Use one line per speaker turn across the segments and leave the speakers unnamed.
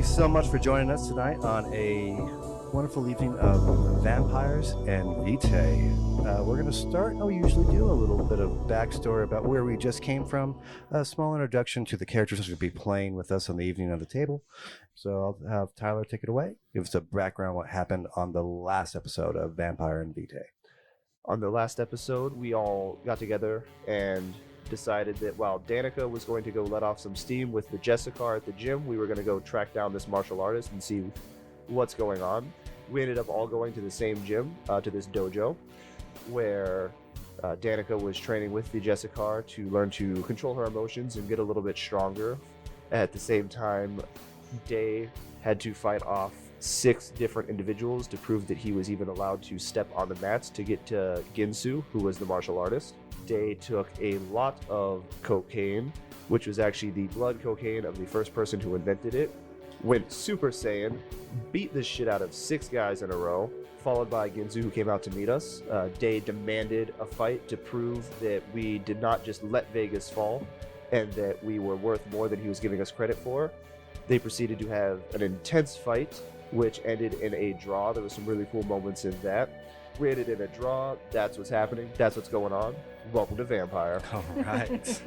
you so much for joining us tonight on a wonderful evening of vampires and Vitae. We're going to start, we usually do a little bit of backstory about where we just came from, a small introduction to the characters that will be playing with us on the evening of the table. So I'll have Tyler take it away. Give us a background what happened on the last episode of Vampire and Vitae.
On the last episode, we all got together and decided that while Danika was going to go let off some steam with the Justicarr at the gym, we were going to go track down this martial artist and see what's going on. We ended up all going to the same gym, to this dojo, where Danika was training with the Justicarr to learn to control her emotions and get a little bit stronger. At the same time, Dae had to fight off 6 different individuals to prove that he was even allowed to step on the mats to get to Ginsu, who was the martial artist. Dae took a lot of cocaine, which was actually the blood cocaine of the first person who invented it, went Super Saiyan, beat the shit out of 6 guys in a row, followed by Ginsu, who came out to meet us. Dae demanded a fight to prove that we did not just let Vegas fall and that we were worth more than he was giving us credit for. They proceeded to have an intense fight, which ended in a draw. There were some really cool moments in that. We ended in a draw. That's what's happening. That's what's going on. Welcome to Vampire.
All right.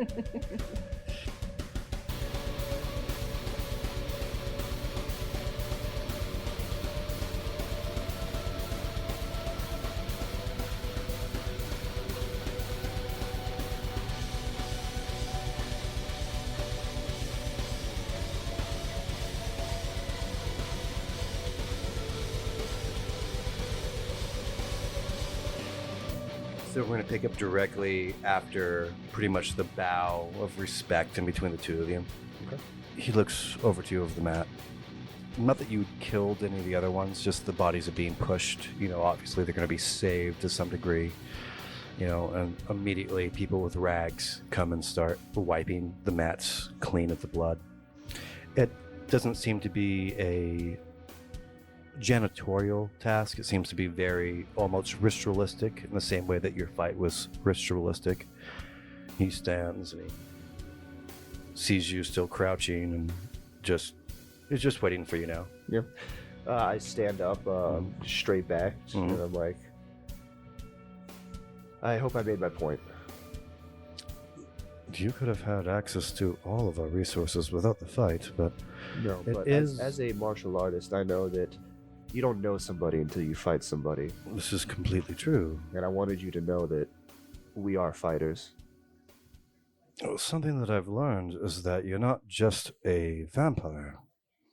So we're going to pick up directly after pretty much the bow of respect in between the two of you.
Okay.
He looks over to you over the mat. Not that you killed any of the other ones, just the bodies are being pushed. You know, obviously they're going to be saved to some degree. You know, and immediately people with rags come and start wiping the mats clean of the blood. It doesn't seem to be a janitorial task. It seems to be very almost ritualistic in the same way that your fight was ritualistic. He stands and he sees you still crouching and is just waiting for you now.
Yeah. I stand up, straight back, and I'm like, I hope I made my point.
You could have had access to all of our resources without the fight, but
no. But as a martial artist, I know that you don't know somebody until you fight somebody.
This is completely true.
And I wanted you to know that we are fighters.
Something that I've learned is that you're not just a vampire.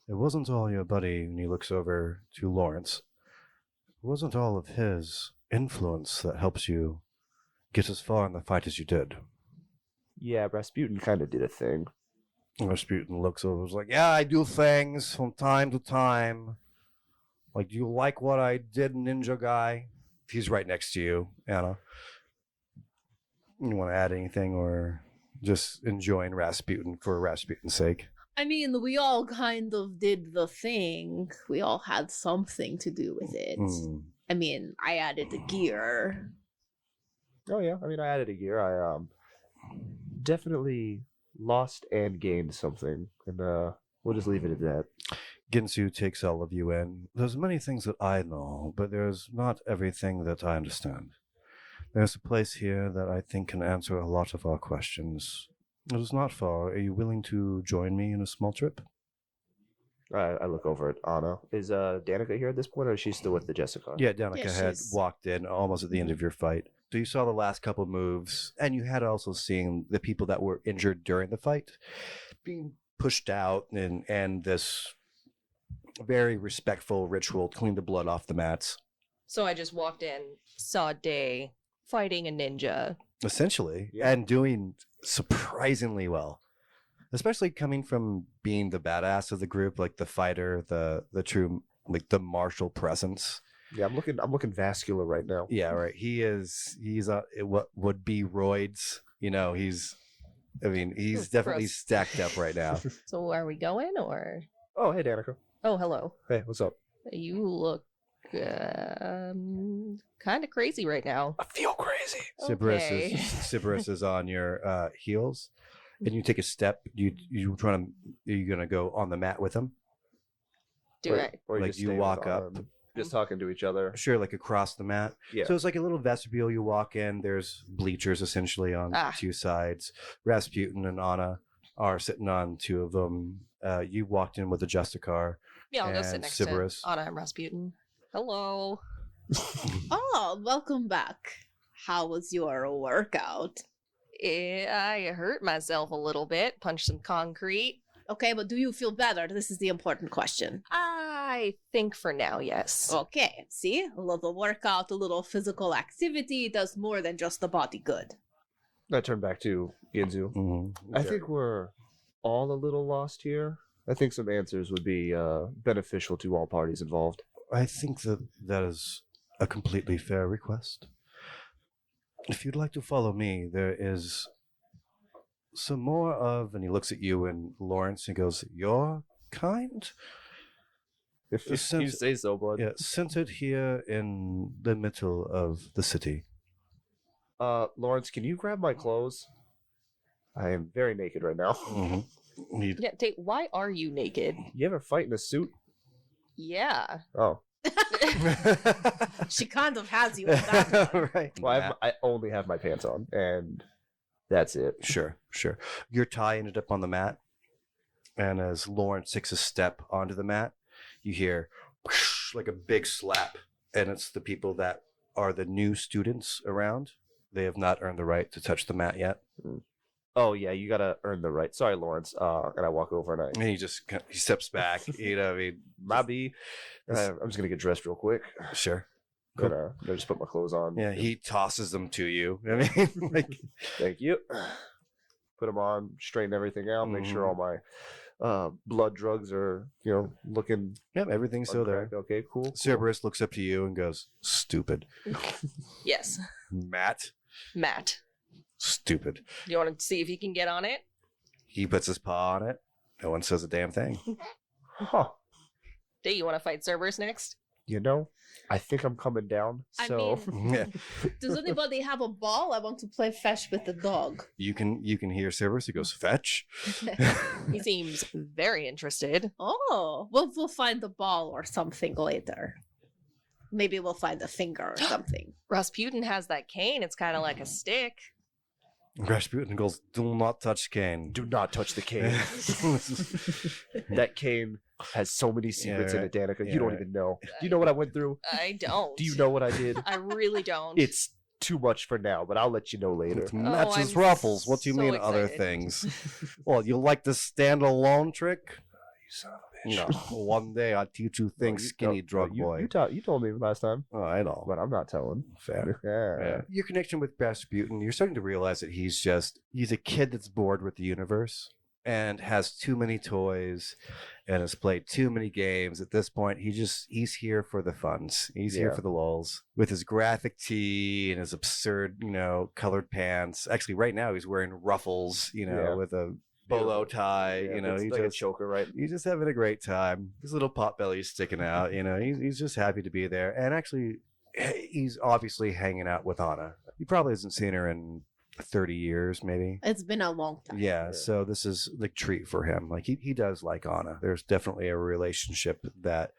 It wasn't all your buddy, and he looks over to Lawrence. It wasn't all of his influence that helps you get as far in the fight as you did.
Yeah, Rasputin kind of did a thing.
Rasputin looks over and is like, yeah, I do things from time to time. Like, do you like what I did, ninja guy? He's right next to you, Anna. You want to add anything or just enjoying Rasputin for Rasputin's sake?
I mean, we all kind of did the thing. We all had something to do with it. I mean, I added the gear.
Oh, yeah. I mean, I added a gear. I definitely lost and gained something. And we'll just leave it at that.
Ginsu takes all of you in. There's many things that I know, but there's not everything that I understand. There's a place here that I think can answer a lot of our questions. It is not far. Are you willing to join me in a small trip?
I look over at Ana. Is Danika here at this point, or is she still with the Justicarr?
Yeah, Danika had walked in almost at the end of your fight. So you saw the last couple moves, and you had also seen the people that were injured during the fight being pushed out, and this very respectful ritual to clean the blood off the mats.
So I just walked in, saw Dae fighting a ninja.
Essentially,
yeah.
And doing surprisingly well. Especially coming from being the badass of the group, like the fighter, the true, like the martial presence.
Yeah, I'm looking vascular right now.
Yeah, right. He's what would be roids. You know, he's definitely
Gross.
stacked up right now.
So are we going or?
Oh, hey, Danika.
Oh, hello.
Hey, what's up?
You look kind of crazy right now.
I feel crazy.
Okay.
Sybaris is on your heels, and you take a step. Are you gonna go on the mat with him?
Do it.
Or
Like
just
you
stay
walk
with
up.
Anna, just talking to each other.
Sure, like across the mat.
Yeah.
So it's like a little vestibule. You walk in. There's bleachers essentially on two sides. Rasputin and Ana are sitting on two of them. You walked in with the Justicarr.
Yeah, I'll go
and
sit next
Sybaris.
to Ana and Rasputin. Hello.
Oh, welcome back. How was your workout?
I hurt myself a little bit. Punched some concrete.
Okay, but do you feel better? This is the important question.
I think for now, yes.
Okay, see? A little workout, a little physical activity does more than just the body good.
I turn back to Ginzu.
Mm-hmm.
I think we're all a little lost here. I think some answers would be beneficial to all parties involved.
I think that is a completely fair request. If you'd like to follow me, there is some more of, and he looks at you and Lawrence and goes, your kind?
If you say so, bud.
Yeah, centered here in the middle of the city.
Lawrence, can you grab my clothes? I am very naked right now.
Mm-hmm.
Yeah, Tate, why are you naked?
You ever fight in a suit?
Yeah.
Oh.
She kind of has you on that one.
Right.
Well, I only have my pants on, and that's it.
Sure. Your tie ended up on the mat, and as Lawrence takes a step onto the mat, you hear whoosh, like a big slap, and it's the people that are the new students around. They have not earned the right to touch the mat yet.
Oh yeah, you gotta earn the right. Sorry, Lawrence. And I walk over and
And he steps back. I mean,
Mobby. I'm just gonna get dressed real quick.
sure.
Gonna just put my clothes on.
Yeah, he tosses them to you. I mean, like,
Thank you. Put them on, straighten everything out, make sure all my blood drugs are, looking.
yeah, everything's still there.
uncorrect. Okay, cool.
Cerberus looks up to you and goes, "Stupid,
Yes.
Matt. Stupid."
Do you want to see if you can get on it?
He puts his paw on it. No one says a damn thing.
Huh.
Do you want to fight Cerberus next?
I think I'm coming down.
I
So
mean,
Yeah.
does anybody have a ball? I want to play fetch with the dog.
You can hear Cerberus. He goes, "Fetch."
He seems very interested.
Oh, we'll find the ball or something later. Maybe we'll find a finger or something.
Rasputin has that cane. It's kind of like a stick.
Rasputin goes, "Do not touch Cane."
do not touch the cane. That cane has so many secrets in it, Danika.
Yeah,
You don't
right.
even know. Do you know what I went through?
I don't.
Do you know what I did?
I really don't.
It's too much for now, but I'll let you know later.
It matches
I'm
ruffles. What do you
so
mean other
excited.
things? Well, you like the stand-alone trick?
You son of a
No.
bitch.
One day I'll teach you things, skinny drug boy.
You told me last time,
Oh, I know.
but I'm not telling.
Fair.
Yeah.
Yeah. Your connection with Rasputin, you're starting to realize that he's a kid that's bored with the universe and has too many toys and has played too many games. At this point, he's here for the funs. He's here
Yeah.
for the lulz with his graphic tee and his absurd, colored pants. Actually, right now he's wearing ruffles,
Yeah.
with a bolo tie.
Yeah, it's
he's
like a choker, right?
just having a great time. His little pot belly's sticking out. He's just happy to be there. And actually, he's obviously hanging out with Ana. He probably hasn't seen her in 30 years, maybe.
It's been a long time.
Yeah, so this is like treat for him. Like he does like Ana. There's definitely a relationship that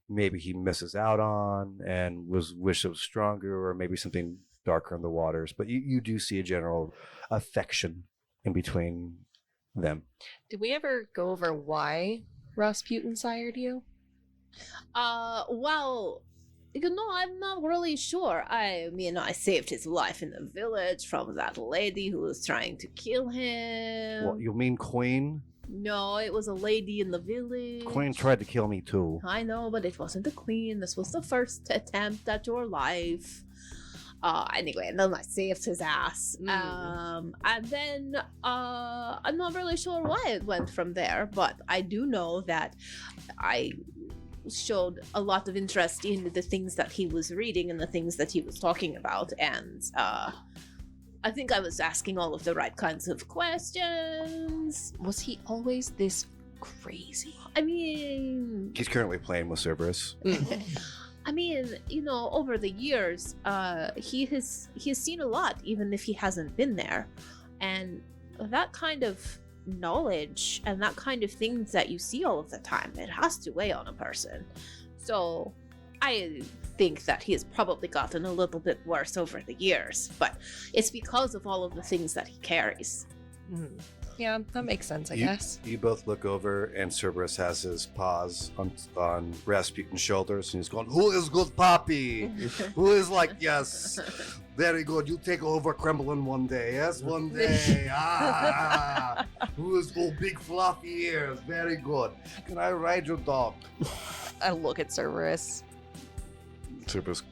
maybe he misses out on and wish it was stronger, or maybe something darker in the waters. But you do see a general affection in between them.
Did we ever go over why Rasputin sired you?
Well, I'm not really sure. I mean, I saved his life in the village from that lady who was trying to kill him.
Well, you mean Queen?
No, it was a lady in the village.
Queen tried to kill me too.
I know, but it wasn't the queen. This was the first attempt at your life. Anyway, and then I saved his ass. And then I'm not really sure why it went from there, but I do know that I showed a lot of interest in the things that he was reading and the things that he was talking about, and I think I was asking all of the right kinds of questions.
Was he always this crazy?
I mean,
He's currently playing with Cerberus.
I mean, over the years, he has seen a lot, even if he hasn't been there, and that kind of knowledge and that kind of things that you see all of the time, it has to weigh on a person. So I think that he has probably gotten a little bit worse over the years, but it's because of all of the things that he carries.
Mhm. Yeah, that makes sense, I
You-
guess.
You both look over, and Cerberus has his paws on Rasputin's shoulders, and he's going, "Who is good, Poppy? Who is like, yes, very good. You take over Kremlin one day, yes, one day. Ah, who is all big fluffy ears? Very good. Can I ride your dog?"
I look at Cerberus.
Cerberus,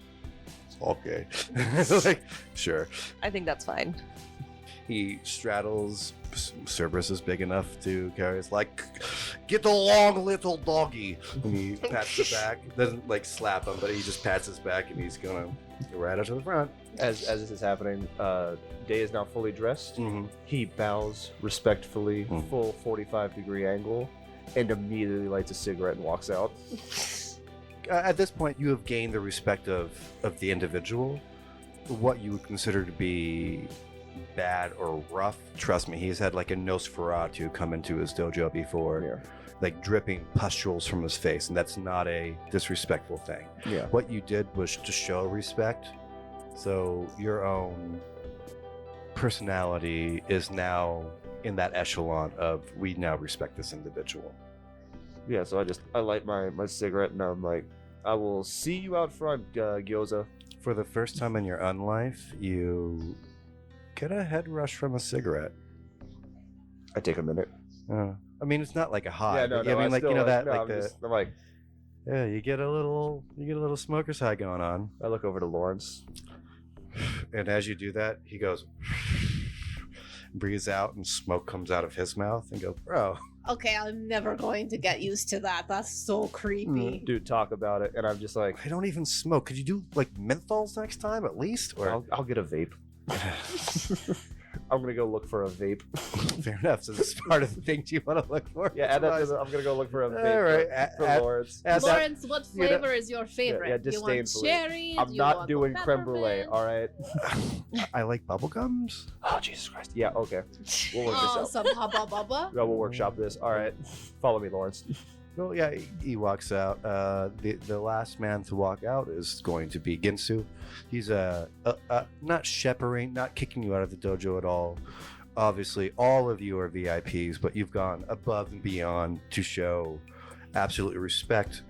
okay, like, sure.
I think that's fine.
He straddles. Cerberus is big enough to carry. It's like, "Get along, little doggy." And he pats the back. Doesn't like slap him, but he just pats his back, and he's gonna go right up to the front.
As this is happening, Dae is now fully dressed.
Mm-hmm.
He bows respectfully,
Mm.
full 45-degree angle, and immediately lights a cigarette and walks out.
At this point, you have gained the respect of the individual. What you would consider to be bad or rough, trust me, he's had like a Nosferatu come into his dojo before,
Yeah.
like dripping pustules from his face, and that's not a disrespectful thing.
Yeah.
What you did was to show respect, so your own personality is now in that echelon of, we now respect this individual.
Yeah, so I light my cigarette and I'm like, "I will see you out front, Gyoza."
For the first time in your unlife, you get a head rush from a cigarette.
I take a minute.
I mean, it's not like a high.
Yeah, no,
but,
no.
I mean, like, you know that, like
I'm like,
yeah, you get a little smoker's high going on.
I look over to Lawrence.
And as you do that, he goes, breathes out, and smoke comes out of his mouth, and goes, "Bro."
Okay, I'm never going to get used to that. That's so creepy.
Dude, talk about it, and I'm just like,
I don't even smoke. Could you do like menthols next time at least? Or
I'll get a vape. I'm gonna go look for a vape.
fair enough. So this is part of the things you want to look for.
Yeah, add that to
Nice.
I'm gonna go look for a vape
All right,
for Lawrence.
add that-
Lawrence, what flavor is your favorite?
yeah,
you want
disdainfully.
cherry?
I'm
Do you
not
want
doing
the
creme brulee,
peppermint?
alright?
I like bubblegums.
Oh, Jesus Christ. Yeah, okay. We'll work
Oh,
this
some hubba bubba.
out. Yeah, we'll workshop this. Alright. Follow me, Lawrence.
Well, yeah, he walks out. The last man to walk out is going to be Ginsu. He's not shepherding, not kicking you out of the dojo at all. Obviously, all of you are VIPs, but you've gone above and beyond to show absolute respect.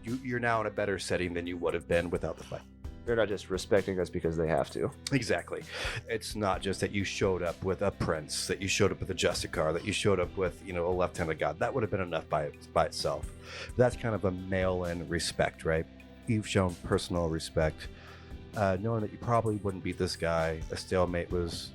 You're now in a better setting than you would have been without the fight.
They're not just respecting us because they have to.
Exactly. It's not just that you showed up with a prince, that you showed up with a Justicarr, that you showed up with, a lieutenant god. That would have been enough by itself. That's kind of a mail-in respect, right? You've shown personal respect, knowing that you probably wouldn't beat this guy. A stalemate was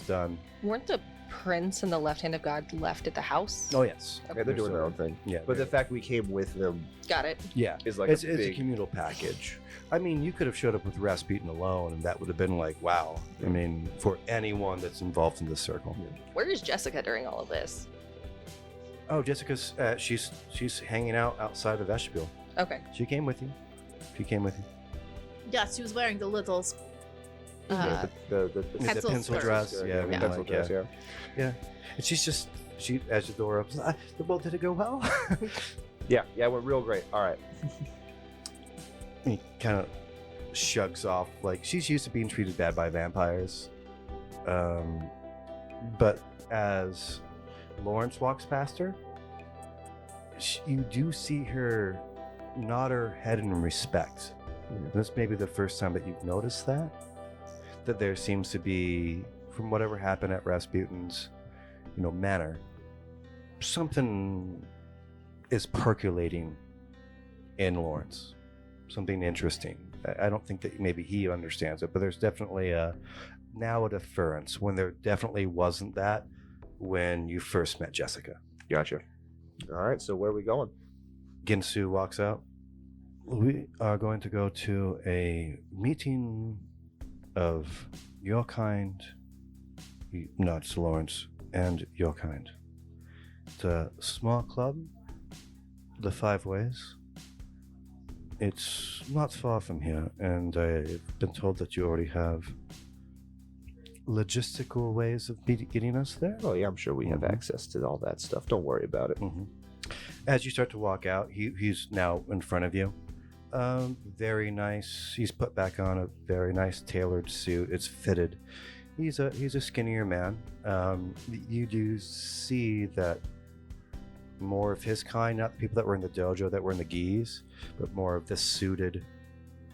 done.
Weren't the prince and the left hand of God left at the house?
Oh yes,
Yeah, they're doing their own thing.
Yeah,
But the fact we came with them
Got it.
yeah,
is like
it's
a
a
big...
communal package. I mean, you could have showed up with Rasputin alone, and that would have been like, wow. I mean, for anyone that's involved in this circle.
Where is Jessica during all of this?
Oh, Jessica's she's hanging out outside the vestibule.
Okay.
She came with you.
Yes, she was wearing the little.
Yeah, the
The
Pencil
pencil
skirt.
dress,
skirt,
yeah,
the
we
pencil
like,
dress,
yeah.
yeah.
And she as the door opens, well, did it go well?
Yeah, it went real great. All right.
He kind of shrugs off, like she's used to being treated bad by vampires. But as Lawrence walks past her, you do see her nod her head in respect. And this may be the first time that you've noticed that there seems to be, from whatever happened at Rasputin's, manor, something is percolating in Lawrence. Something interesting. I don't think that maybe he understands it, but there's definitely now a deference when there definitely wasn't that when you first met Jessica.
Gotcha. All right, so where are we going?
Ginsu walks out. We are going to go to a meeting of your kind, he nods to Lawrence, and your kind. It's a small club, the Five Ways. It's not far from here, and I've been told that you already have logistical ways of getting us there?
Oh yeah, I'm sure we have access to all that stuff. Don't worry about it.
Mm-hmm. As you start to walk out, he's now in front of you. Very nice. He's put back on a very nice tailored suit. It's fitted. He's a skinnier man. You do see that more of his kind, not the people that were in the dojo that were in the gis, but more of the suited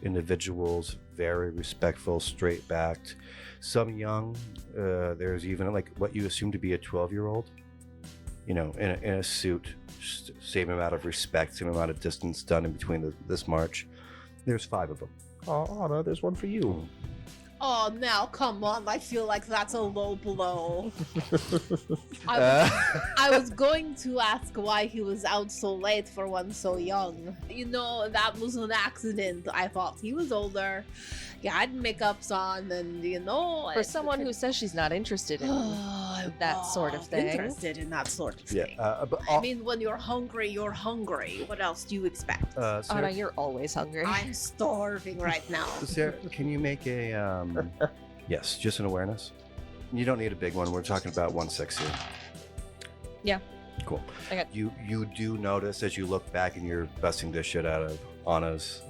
individuals, very respectful, straight-backed, some young. There's even like what you assume to be a 12-year-old, in a suit. Same amount of respect, same amount of distance done in between this march. There's 5 of them.
Oh, Anna, there's one for you.
Oh, now come on! I feel like that's a low blow. I was going to ask why he was out so late for one so young. That was an accident. I thought he was older. He had makeups on, and
For someone who says she's not interested in that sort of thing.
Interested in that sort of thing.
But
I mean, when you're hungry, you're hungry. What else do you expect?
Anna,
Sarah,
you're always hungry.
I'm starving right now.
Sarah, can you make a yes, just an awareness? You don't need a big one. We're talking about 1/6 here.
Yeah.
Cool.
I got-
You do notice as you look back and you're busting the shit out of Anna's,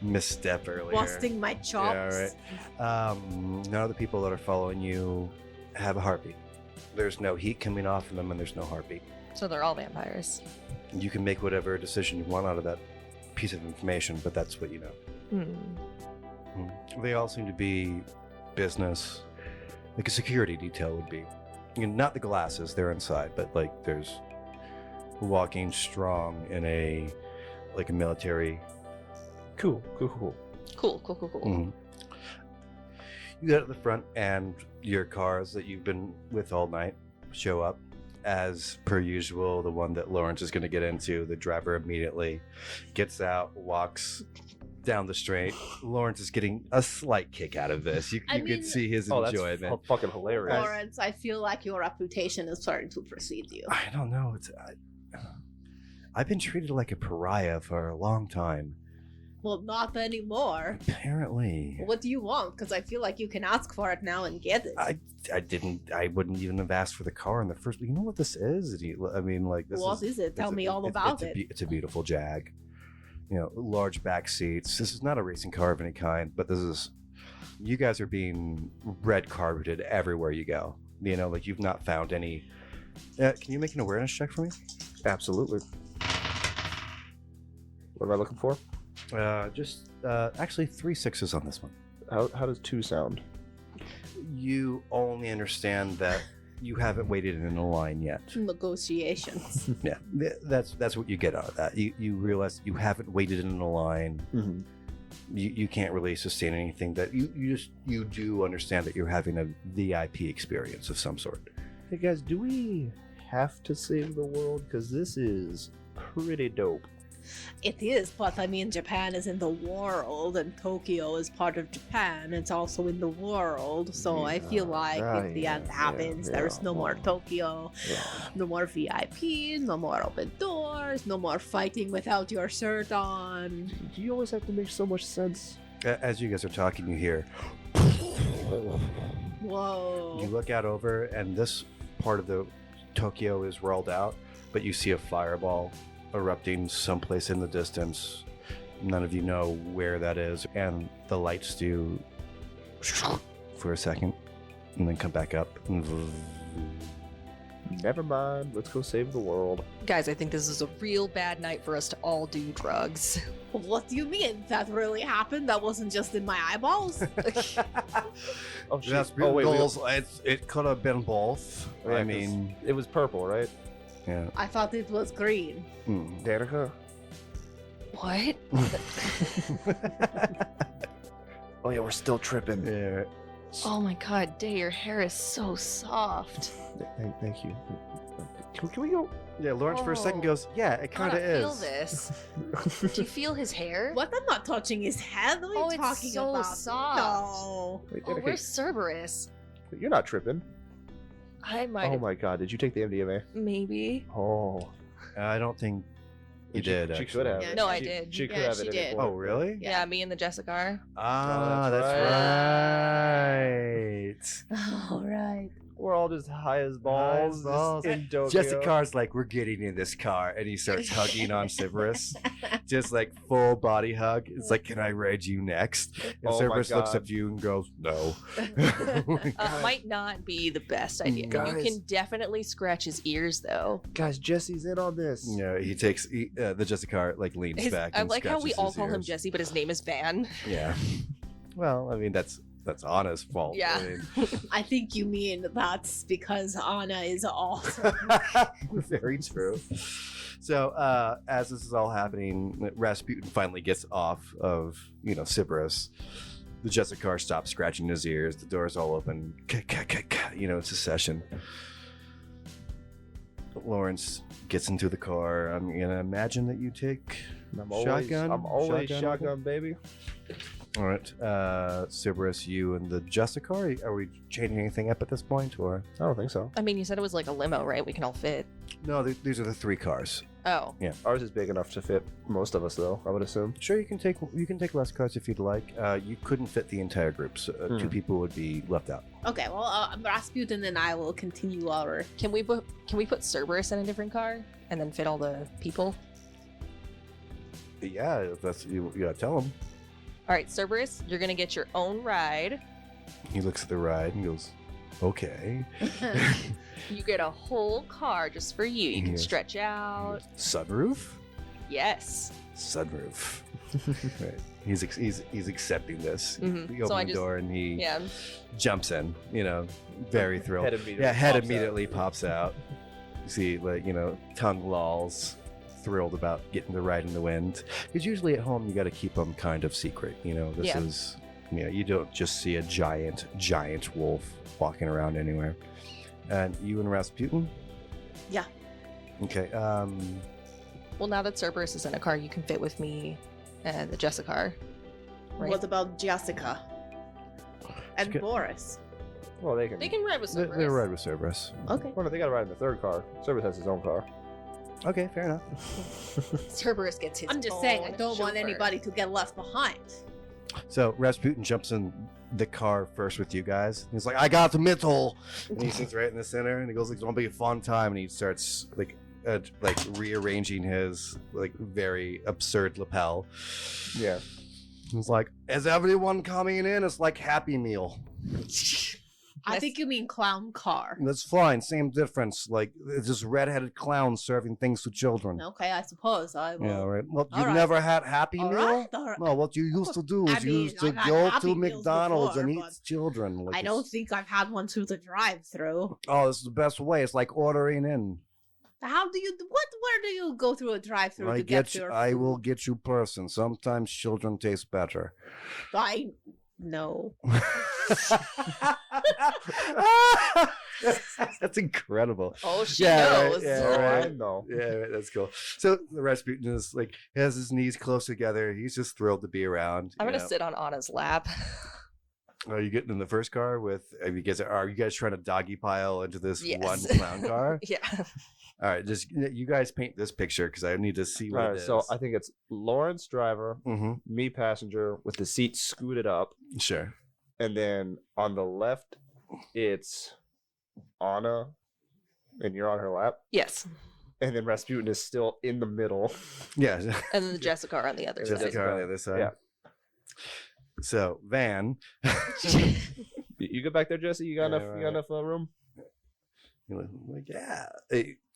misstep earlier.
Busting my chops.
Yeah, right. None of the people that are following you have a heartbeat. There's no heat coming off of them, and there's no heartbeat.
So they're all vampires.
You can make whatever decision you want out of that piece of information, but that's what you know. They all seem to be business, like a security detail would be. Not the glasses, they're inside, but like there's walking strong in a military.
Cool.
Cool.
Mhm. You get at the front, and your cars that you've been with all night show up. As per usual, the one that Lawrence is going to get into, the driver immediately gets out, walks down the street. Lawrence is getting a slight kick out of this. You can see his enjoyment.
That's fucking hilarious.
Lawrence, I feel like your reputation is starting to precede you.
I don't know. I've been treated like a pariah for a long time.
Well, not anymore.
Apparently.
What do you want? Because I feel like you can ask for it now and get it.
I wouldn't even have asked for the car in the first. You know what this is?
What is it? Tell me all about it.
It's a beautiful Jag. Large back seats. This is not a racing car of any kind, but this is. You guys are being red carpeted everywhere you go. You've not found any. Can you make an awareness check for me?
Absolutely. What am I looking for?
Actually 3 6s on this one.
How does 2 sound?
You only understand that you haven't waited in a line yet.
Negotiations.
Yeah, that's what you get out of that. You realize you haven't waited in a line.
Mm-hmm.
You can't really sustain anything. That you do understand that you're having a VIP experience of some sort.
Hey guys, do we have to save the world? Because this is pretty dope.
It is, but I mean, Japan is in the world, and Tokyo is part of Japan. It's also in the world, so I feel like if the end happens, there's no more Tokyo, no more VIP, no more open doors, no more fighting without your shirt on.
Do you always have to make so much sense?
As you guys are talking, you hear.
Whoa.
You look out over, and this part of the Tokyo is rolled out, but you see a fireball erupting someplace in the distance. None of you know where that is, and the lights do for a second and then come back up.
Never mind, let's go save the world.
Guys, I think this is a real bad night for us to all do drugs.
What do you mean? That really happened? That wasn't just in my eyeballs?
Oh shit.
That's it could have been both.
Yeah,
I mean,
it was purple, right?
yeah.
I thought it was green.
Danika?
What?
Oh yeah, we're still tripping.
Yeah.
Oh my god, Dae, your hair is so soft.
Thank you. Can we go?
Yeah, Lawrence for a second
Oh.
goes, yeah, it kind of
I feel
is.
this. Do you feel his hair?
What? I'm not touching his head. What are you
Oh, it's
talking
so
about?
soft.
No.
Wait,
Oh,
Danika,
we're Cerberus.
you're not tripping.
I might
Oh
have,
my god, did you take the MDMA?
maybe.
Oh.
I don't think You did.
She could have.
Yeah,
it.
No, I
She-
did.
She could
Yeah,
have
she
it.
did.
Oh, really?
Yeah, me and the Justicarr.
Ah,
that's
that's right.
All right.
We're all just high as balls,
balls.
in Tokyo.
Justicar's like, we're getting in this car, and he starts hugging on Cerberus, just like full body hug. It's like, can I ride you next? And
Oh my
Cerberus looks
God.
up to you and goes, no.
Might not be the best idea.
Guys.
You can definitely scratch his ears, though.
Guys, Jesse's in on this.
Yeah, he takes the Justicarr like leans back.
I
and
like how we
scratches
all
his
call him
ears.
Jesse, but his name is Van.
Yeah. Well, I mean that's Anna's fault.
Yeah.
I mean,
I think you mean that's because Ana is awesome.
very true. So as this is all happening, Rasputin finally gets off of Cerberus. The Justicarr stops scratching his ears. The door's all open. It's a session. Lawrence gets into the car. I'm gonna imagine that you take
I'm always
Shotgun?
shotgun, baby.
All right, Cerberus, you and the Justicarr. Are we changing anything up at this point, or
I don't think so.
I mean, you said it was like a limo, right? We can all fit.
no? These are the three cars.
Oh.
Ours is big enough to fit most of us, though, I would assume.
Sure, you can take less cars if you'd like. You couldn't fit the entire group, so two people would be left out.
Okay, well, Rasputin and I will continue our.
Can we put Cerberus in a different car and then fit all the people?
Yeah, if that's you gotta tell him.
All right, Cerberus, you're gonna get your own ride.
He looks at the ride and goes, "Okay."
You get a whole car just for you. You can
Yes.
stretch out.
Sunroof.
Yes.
Sunroof. Right. He's accepting this.
Mhm.
You
So
open
I
the
just-
door and he
Yeah.
jumps in. Very thrilled.
Head immediately
Head
pops out.
immediately pops out. You see, tongue lolls, thrilled about getting the ride in the wind. Because usually at home you got to keep them kind of secret. This
Yeah.
is, you don't just see a giant wolf walking around anywhere. And you and Rasputin?
Yeah.
Okay.
Well, now that Cerberus is in a car, you can fit with me and the Justicarr. Right?
What about Jessica and
Okay.
Boris?
Well, they can.
They can ride with Cerberus.
They ride with Cerberus.
Okay.
Well, no, they got to ride in the third car. Cerberus has his own car.
Okay, fair enough.
Cerberus gets his
I'm just saying, I
own
don't want
chauffeur.
anybody to get left behind.
So Rasputin jumps in the car first with you guys. He's like, "I got the middle," and he sits right in the center, and he goes, "It's gonna be a fun time." And he starts rearranging his very absurd lapel.
Yeah.
He's like, "Is everyone coming in? It's like Happy Meal."
I
Yes.
think you mean clown car.
That's fine. Same difference. It's just redheaded clowns serving things to children.
Okay, I suppose I will.
Yeah, right. Well,
All
you've
right.
never had Happy
All
Meal?
right, all right.
No, what you used to do
I
is you
mean,
used to
I've had
go
Happy
to
Meals
McDonald's
before,
and eat
but
children.
I don't think I've had one through the drive-through.
Oh, this is the best way. It's like ordering in.
How do you? Where do you go through a drive-through to get your?
I
food?
will get you person. Sometimes children taste better.
I no.
That's incredible.
Oh, she
Yeah, right,
knows.
yeah.
Oh,
right.
I know.
Yeah, right, that's cool. So the Rasputin is has his knees close together. He's just thrilled to be around.
I'm
you
gonna
know.
sit on Anna's lap.
Are you getting in the first car with? Are you guys trying to doggy pile into this
Yes.
one clown car?
Yeah.
All right, just you guys paint this picture because I need to see what
All
it
right,
is.
so I think it's Lawrence driver,
Mm-hmm.
me passenger with the seat scooted up,
Sure.
and then on the left, it's Ana, and you're on her lap,
Yes.
and then Rasputin is still in the middle.
Yeah.
And then the Justicarr on the other
Just the
side.
car on the other side.
Yeah.
So Van.
You get back there, Jesse. You got
Yeah,
enough. You
right.
got enough room.
Yeah.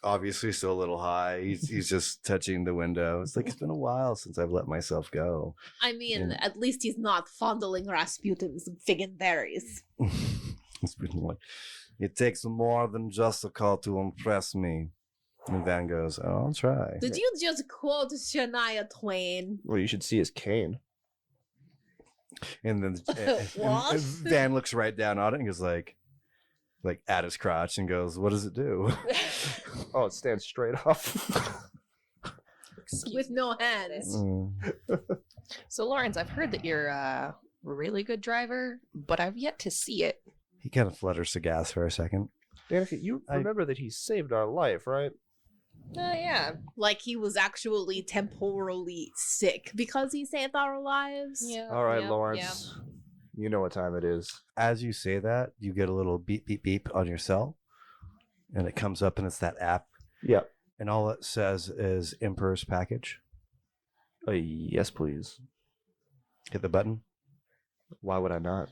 Obviously still a little high. He's just touching the window. It's like it's been a while since I've let myself go.
I mean,
And-
at least he's not fondling Rasputin's fig and berries.
It's been like it takes more than just a call to impress me. And Van goes, "Oh, I'll try."
Did you just quote Shania Twain?
Well, you should see his cane.
And then
What?
and Van looks right down on it and goes like at his crotch and goes, "What does it do?"
Oh, it stands straight up.
With no hands.
Mm.
So, Lawrence, I've heard that you're a really good driver, but I've yet to see it.
He kind of flutters the gas for a second.
Danika, you
I-
remember that he saved our life, right?
Oh, yeah.
Like he was actually temporally sick because he saved our lives.
Yeah.
All right,
yeah,
Lawrence. You know what time it is.
As you say that, you get a little beep, beep, beep on your cell, and it comes up, and it's that app,
Yep.
and all it says is Emperor's package.
Yes, please.
Hit the button.
Why would I not?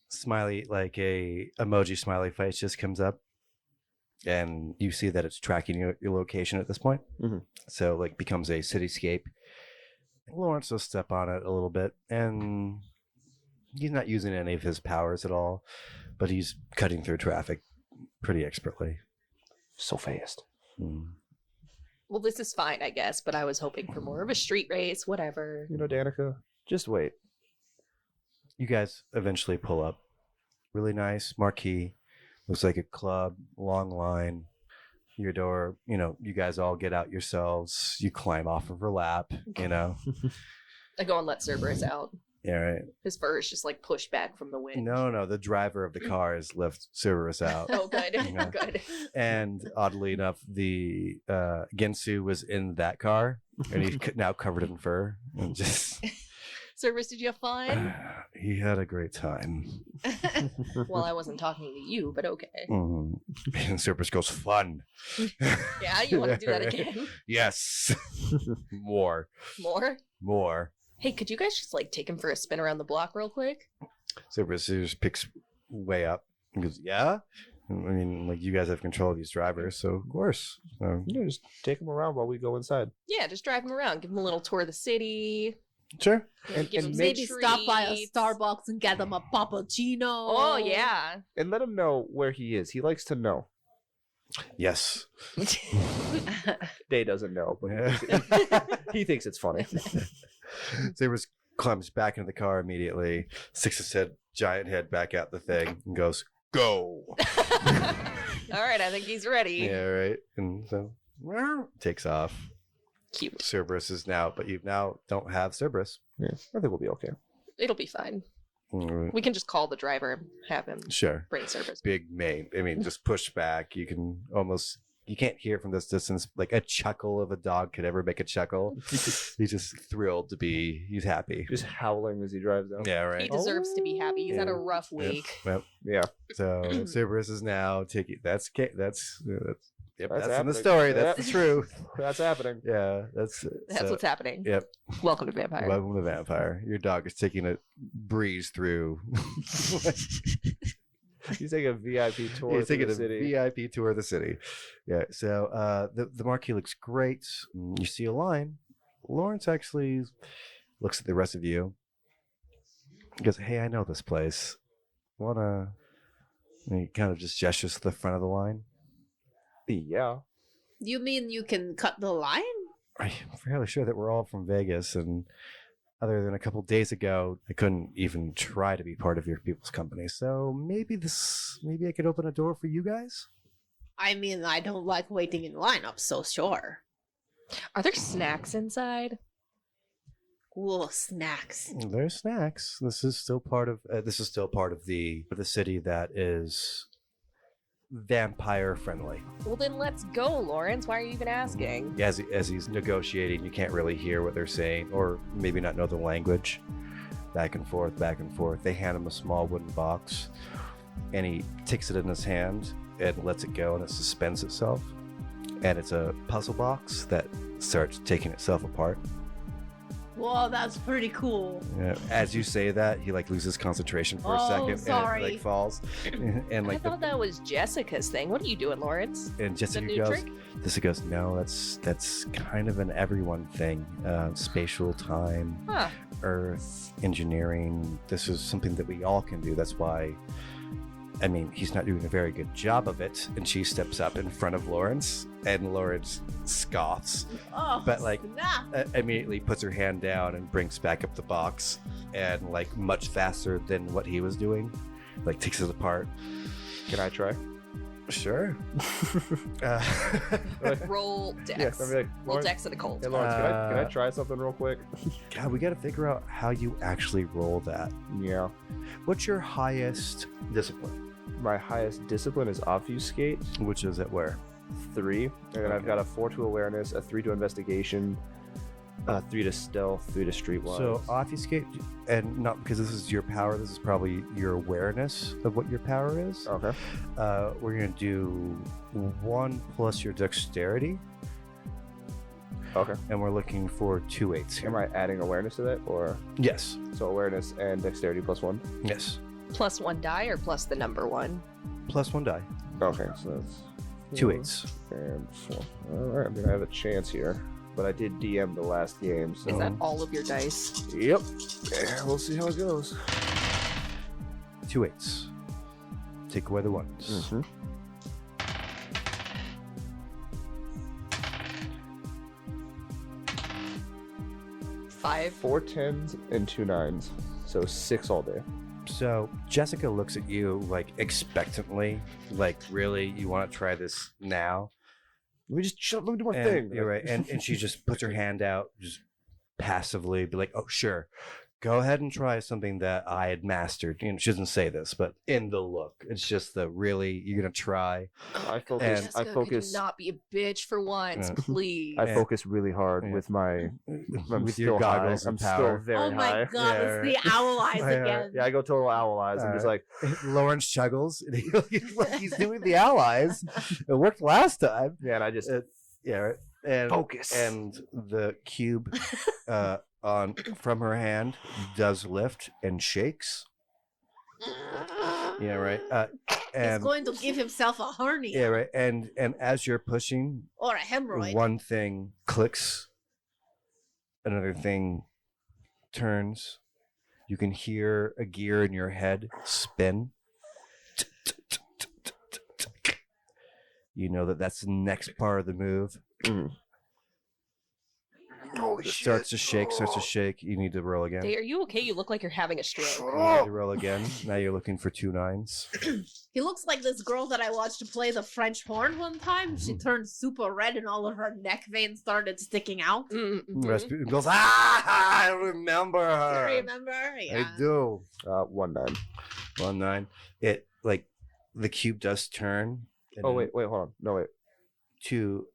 Smiley, like a emoji smiley face, just comes up, and you see that it's tracking your location at this point.
Mhm.
So like becomes a cityscape. Lawrence will step on it a little bit, and he's not using any of his powers at all, but he's cutting through traffic pretty expertly.
So fast.
Well, this is fine, I guess, but I was hoping for more of a street race, whatever.
You know, Danika, just wait.
You guys eventually pull up. Really nice marquee. Looks like a club, long line. Your door, you guys all get out yourselves. You climb off of her lap,
I go and let Cerberus out.
Yeah, right.
His fur is just like pushed back from the wind.
No, the driver of the car has left Cerberus out.
Oh, good.
Yeah.
Good.
And oddly enough, the Gensu was in that car, and he's now covered in fur. And just
Cerberus, did you have fun?
he had a great time.
Well, I wasn't talking to you, but okay.
And Cerberus goes, fun.
Yeah, you want to do that again?
Yes. More.
More? Hey, could you guys just like take him for a spin around the block real quick?
Cerberus just picks way up and goes, yeah? I mean, like, you guys have control of these drivers, so of course.
Just take him around while we go inside.
Yeah, just drive him around. Give him a little tour of the city.
Sure.
Give him
Maybe
some
stop by a
treats.
Starbucks and get them a puppuccino.
Oh, yeah.
And let him know where he is. He likes to know.
Yes.
Day doesn't know, but he thinks it's funny.
Cerberus climbs back into the car immediately, sticks his giant head back out the thing, and goes, go.
All right, I think he's ready.
Yeah, right. And so takes off.
Cute.
Cerberus is now, but you now don't have Cerberus.
Yeah, I think we'll be okay.
It'll be fine.
Mm,
We can just call the driver and have him
Sure.
bring Cerberus.
Big mane. I mean, just push back. You can't hear from this distance like a chuckle of a dog could ever make a chuckle. He's just thrilled to be. He's happy.
Just howling as he drives down.
Yeah,
He
right.
deserves to be happy. He's had a
Yeah.
rough week.
Yep.
Yeah.
So Cerberus is now taking. That's in the
happening.
story. That's
Yep.
the truth.
That's happening.
Yeah, that's
What's happening.
Yep.
Welcome to Vampire.
Welcome to Vampire. Your dog is taking a breeze through.
He's taking a VIP tour
He's
through
taking
the
a
city.
VIP tour of the city. Yeah. So the marquee looks great. You see a line. Lawrence actually looks at the rest of you. He goes, "Hey, I know this place. Wanna?" And he kind of just gestures to the front of the line.
Yeah.
You mean you can cut the line?
I'm fairly sure that we're all from Vegas, and other than a couple days ago, I couldn't even try to be part of your people's company. So maybe I could open a door for you guys.
I mean, I don't like waiting in line. I'm so sure.
Are there snacks inside?
Ooh, snacks.
There's snacks. This is still part of the city that is vampire friendly.
Well, then let's go, Lawrence. Why are you even asking?
As he's negotiating, you can't really hear what they're saying, or maybe not know the language. Back and forth. They hand him a small wooden box, and he takes it in his hand and lets it go, and it suspends itself. And it's a puzzle box that starts taking itself apart.
Whoa, that's pretty cool.
As you say that, he loses concentration for a
Oh,
second,
sorry.
and it falls. And
I thought that was Jessica's thing. What are you doing, Lawrence?
and Jessica
new
goes,
trick?
Jessica goes, no, that's kind of an everyone thing. Spatial time,
Huh.
Earth, engineering. This is something that we all can do. That's why. I mean, he's not doing a very good job of it. And she steps up in front of Lawrence, and Lawrence scoffs.
Oh,
But, like,
snap.
Immediately puts her hand down and brings back up the box, and much faster than what he was doing, takes it apart.
Can I try?
Sure.
Roll Dex.
Yeah, I'll be like,
Roll
Lawrence,
Dex and a cold.
hey, Lawrence, can I try something real quick?
God, we got to figure out how you actually roll that.
Yeah.
What's your highest discipline?
My highest discipline is obfuscate.
Which is at where?
3, and then I've got a 4 to awareness, a 3 to investigation, 3 to stealth, 3 to streetwise.
So obfuscate, and not because this is your power. This is probably your awareness of what your power is.
Okay.
We're gonna do 1 plus your dexterity,
Okay.
and we're looking for 2 8s here.
Am I adding awareness to that, or
Yes.
so awareness and dexterity plus 1?
Yes.
Plus 1 die or plus the number 1?
Plus 1 die.
Okay, so that's
2 8s.
and 4. All right. I mean, I have a chance here, but I did DM the last game, so
Is that all of your dice?
Yep. Yeah, we'll see how it goes.
2 8s. Take away the 1s.
Mm-hmm.
Five.
4 10s and 2 9s, so 6 all day.
So Jessica looks at you like expectantly, like really, you want to try this now?
Let me just shut up. Let me do my
And
thing.
you're right, and she just puts her hand out, just passively, be like, "Oh, sure, go ahead and try something that I had mastered." You know, she doesn't say this, but in the look, it's just the really you're gonna try.
I focus.
Jessica,
I
could
focus.
you not be a bitch for once,
Yeah.
please.
I focus really hard
Yeah.
with my. I'm
with
still
your goggles
high.
and
I'm
power.
still very
Oh my
high.
god,
Yeah,
it's the owl eyes
Yeah,
again.
Yeah, I go total owl eyes. I'm just like,
Lawrence chuggles. And he's doing the allies. It worked last time.
yeah, and I just
Yeah, right. And
focus.
and the cube on from her hand does lift and shakes. Yeah, right.
He's
And
going to give himself a hernia
yeah, right. And as you're pushing,
or a hemorrhoid.
one thing clicks, another thing turns. You can hear a gear in your head spin. You know that's the next part of the move.
Mm. Holy
It starts to shake, starts to shake. You need to roll again.
Day, are you okay? You look like you're having a stroke.
You need to roll again. Now you're looking for 2 9s.
He looks like this girl that I watched play the French horn one time. She turned super red and all of her neck veins started sticking out.
Mm-hmm.
Rasputin goes, I remember her.
You remember? Yeah.
I do.
1 9.
1 9. It, like, the cube does turn. and
Oh
then
wait, hold on. No wait.
2,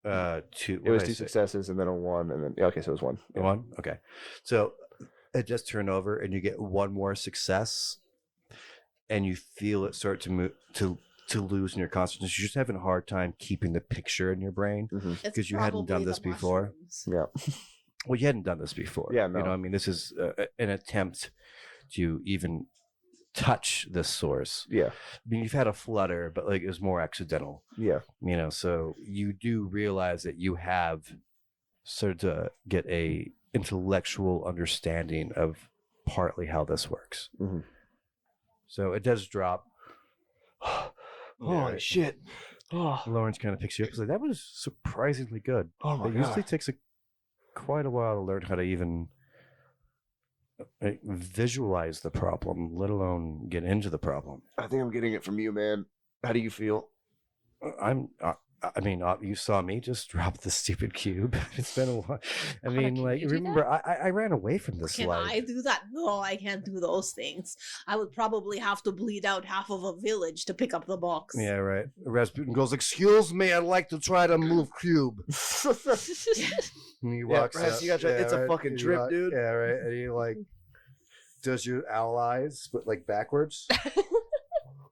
2.
It was 2 successes and then a 1, and then yeah, okay, so it was 1. Yeah.
1? Okay. So it does turn over and you get one more success and you feel it start to move to lose in your concentration. You're just having a hard time keeping the picture in your brain.
Mm-hmm.
It's
'Cause you hadn't done
probably
this
the
before.
mushrooms.
Yeah.
Well, you hadn't done this before.
Yeah,
You
no.
know, I mean, this is an attempt to even touch this source.
Yeah.
I mean, you've had a flutter, but like it was more accidental.
Yeah.
You know, so you do realize that you have started to get a intellectual understanding of partly how this works.
Mhm.
So it does drop.
Holy
Yeah.
shit. Oh,
Lawrence kind of picks you up. He's like, that was surprisingly good.
oh my
It usually
god.
takes quite a while to learn how to even visualize the problem, let alone get into the problem.
I think I'm getting it from you, man. How do you feel?
I mean, you saw me just drop the stupid cube. It's been a while. I mean,
can
like,
you do
remember, I ran away from this
Can
life.
I do that? No, I can't do those things. I would probably have to bleed out half of a village to pick up the box.
Yeah, right. Rasputin goes, "Excuse me, I'd like to try to move cube." And he walks
Raz,
up.
you gotta try- it's a fucking
He
trip, dude.
Yeah, right. And he like does your allies, but like backwards,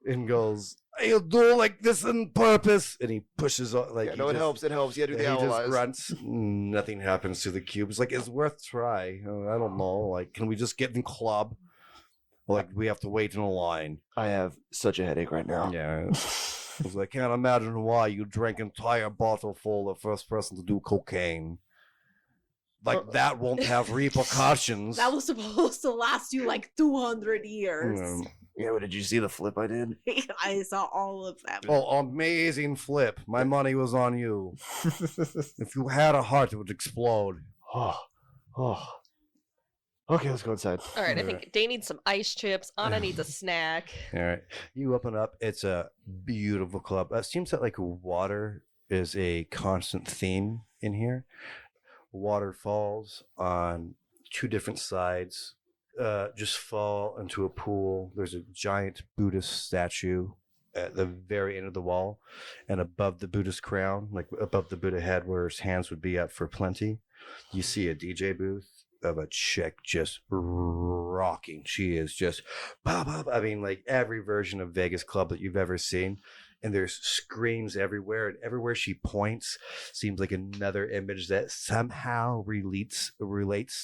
and goes, "You do like this on purpose." And he pushes like.
yeah,
he
no, it
just-
helps. It helps. You gotta do
Yeah,
the
he just
allies.
grunts. Nothing happens to the cube. It's like it's worth try. I don't know. Like, can we just get in club? Like, we have to wait in a line.
I have such a headache right now.
Yeah. I was like, can't imagine why you drank entire bottle full the first person to do cocaine. Like, that won't have repercussions.
That was supposed to last you like 200 years.
Yeah, but did you see the flip I did?
I saw all of them.
Oh, amazing flip. My money was on you. If you had a heart, it would explode.
Oh, oh. Okay, let's go inside.
All right, I
Alright.
think Day needs some ice chips. Anna needs a snack.
All right. You open up. It's a beautiful club. It seems that like water is a constant theme in here. Waterfalls on 2 different sides just fall into a pool. There's a giant Buddhist statue at the very end of the wall, and above the Buddha's crown, like above the Buddha head where his hands would be up for plenty, you see a DJ booth of a chick just rocking. She is just, I mean, like every version of Vegas club that you've ever seen. And there's screams everywhere, and everywhere she points seems like another image that somehow relates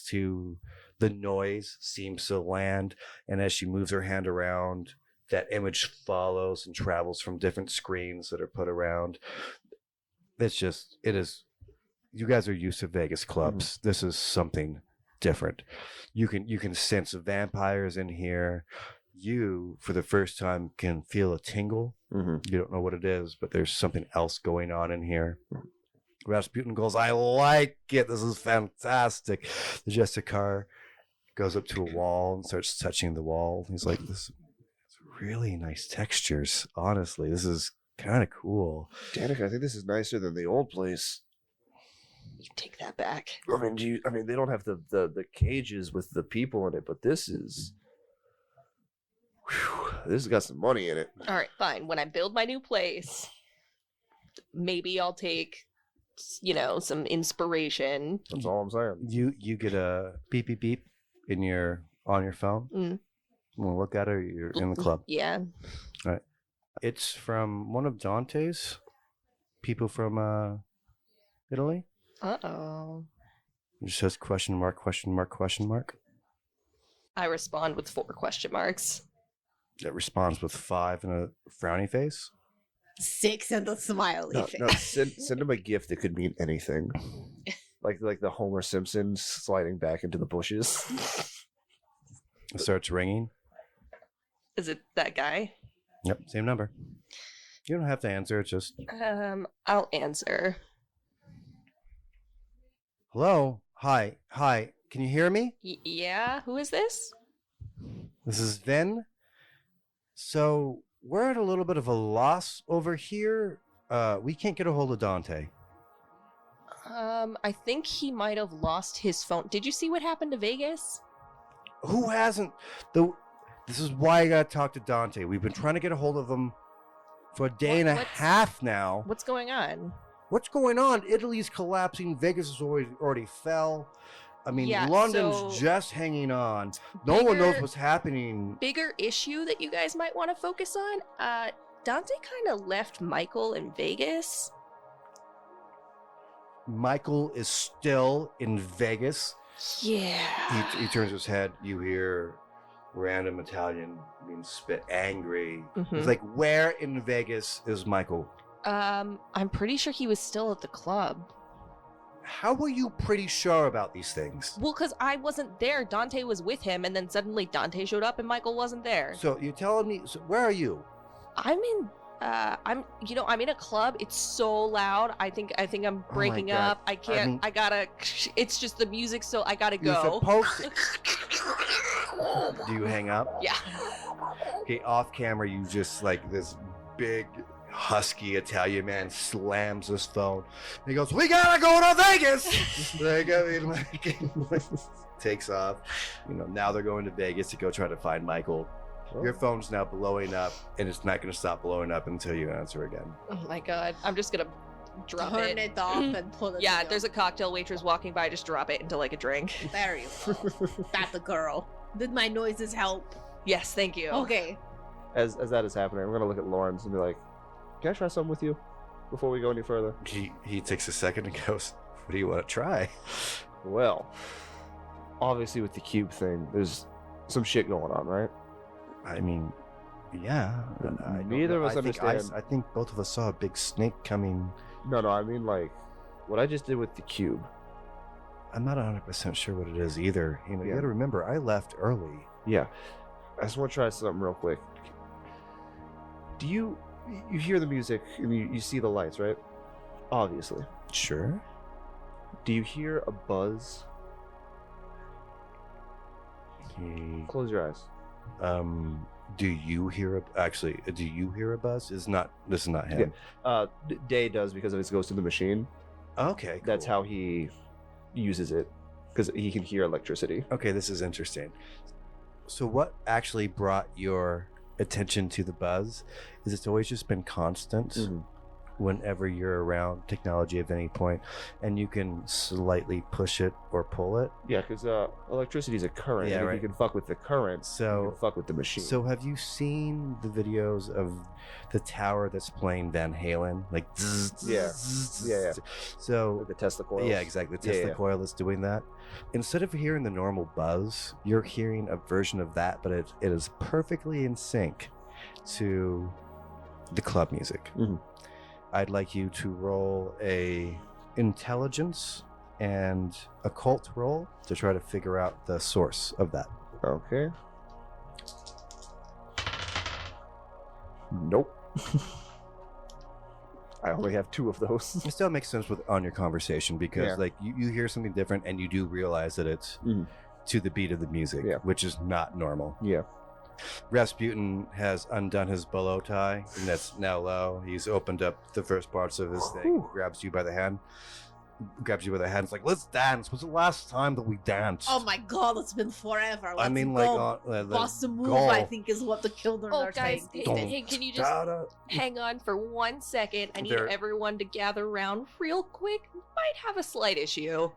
to the noise seems to land. And as she moves her hand around, that image follows and travels from different screens that are put around. It is. You guys are used to Vegas clubs. Mm-hmm. This is something different. You can sense vampires in here. You, for the first time, can feel a tingle. Mm-hmm. You don't know what it is, but there's something else going on in here. Rasputin goes, I like it. This is fantastic. The Justicarr goes up to a wall and starts touching the wall. He's like, this is really nice textures. Honestly, this is kind of cool.
Danika, I think this is nicer than the old place.
You take that back.
I mean, they don't have the cages with the people in it, but this is... Whew, this has got some money in it.
All right, fine. When I build my new place, maybe I'll take, some inspiration.
That's all I'm saying.
You get a beep beep beep on your phone. Mm. When we look at it, you're in the club.
Yeah.
All right. It's from one of Dante's people from Italy.
Uh-oh.
It just says question mark, question mark, question mark.
I respond with 4 question marks.
It responds with 5 and a frowny face.
6 and a smiley face.
No, send him a gift that could mean anything. like the Homer Simpson sliding back into the bushes.
It starts ringing.
Is it that guy?
Yep, same number. You don't have to answer, it's just...
I'll answer.
Hello? Hi. Can you hear me?
Yeah? Who is this?
This is Vin. So, we're at a little bit of a loss over here. We can't get a hold of Dante.
I think he might have lost his phone. Did you see what happened to Vegas?
Who hasn't? This is why I gotta talk to Dante. We've been trying to get a hold of him for a day and a half now.
What's going on?
What's going on? Italy's collapsing. Vegas has already fell. I mean,
yeah,
London's just hanging on. No one knows what's happening.
Bigger issue that you guys might want to focus on. Dante kind of left Michael in Vegas.
Michael is still in Vegas.
Yeah.
He turns his head. You hear random Italian being spit angry. Mm-hmm. It's like, where in Vegas is Michael?
I'm pretty sure he was still at the club.
How were you pretty sure about these things?
Well, because I wasn't there. Dante was with him, and then suddenly Dante showed up and Michael wasn't there.
So you're telling me, where are you?
I'm in a club. It's so loud. I think I'm breaking up. I can't, it's just the music, so I gotta go.
You're supposed to... Do you hang up?
Yeah.
Okay, off camera, you just like this big... husky Italian man slams his phone. He goes, "We gotta go to Vegas." Takes off. Now they're going to Vegas to go try to find Michael. Oh. Your phone's now blowing up, and it's not going to stop blowing up until you answer again.
Oh my god! I'm just gonna drop
Turn it off and pull it.
Yeah, there's a cocktail waitress walking by. Just drop it into like a drink.
There you go. That's the girl. Did my noises help?
Yes, thank you.
Okay.
As that is happening, I'm gonna look at Lawrence and be like, "Can I try something with you before we go any further?"
He takes a second and goes, "What do you want to try?"
Well, obviously with the cube thing, there's some shit going on, right?
I mean, yeah.
Neither of us understand.
I think both of us saw a big snake coming.
No, I mean like what I just did with the cube.
I'm not 100% sure what it is either. You got to remember, I left early.
Yeah. I just want to try something real quick. Do you hear the music and you see the lights, right? Obviously.
Sure.
Do you hear a buzz? Close your eyes.
Do you hear a buzz? This is not him.
Yeah. Dae does because it goes to the machine.
Okay, cool.
That's how he uses it, because he can hear electricity.
Okay, this is interesting. So what actually brought your attention to the buzz is it's always just been constant. Whenever you're around technology of any point, and you can slightly push it or pull it.
Yeah, because electricity is a current.
Yeah,
and if
right.
you can fuck with the current,
So
you can fuck with the machine.
So have you seen the videos of the tower that's playing Van Halen? Like,
Yeah.
So
the Tesla coil.
yeah, exactly. The Tesla coil that's doing that. Instead of hearing the normal buzz, you're hearing a version of that, but it is perfectly in sync to the club music. I'd like you to roll a intelligence and occult roll to try to figure out the source of that.
Okay. Nope. I only have 2 of those.
It still makes sense on your conversation because
Yeah.
like you hear something different and you do realize that it's to the beat of the music, which is not normal.
Yeah.
Rasputin has undone his bolo tie, and that's now low. He's opened up the first parts of his thing, grabs you by the hand. It's like, let's dance. What's the last time that we danced?
Oh my god, it's been forever. Let's bust a move,
golf.
I think is what the children
Oh,
are
guys,
saying.
hey, can you just hang on for 1 second? I need everyone to gather around real quick. Might have a slight issue.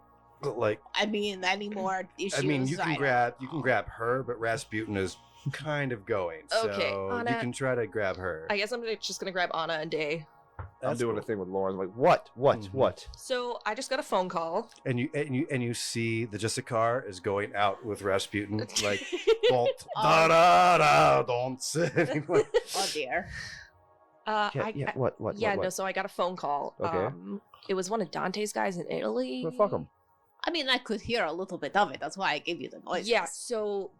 Like,
I mean, any more issues?
I mean, you can grab her, but Rasputin is kind of going.
Okay,
So
Ana,
you can try to grab her.
I guess I'm just gonna grab Ana and Dae.
I'm doing a thing with Lauren. I'm like, what?
So I just got a phone call.
And you see the Justicarr is going out with Rasputin, like, don't say anymore.
Oh dear.
What?
Yeah, no. So I got a phone call.
Okay.
It was one of Dante's guys in Italy.
Well, fuck him.
I mean, I could hear a little bit of it. That's why I gave you the noise.
Yeah, so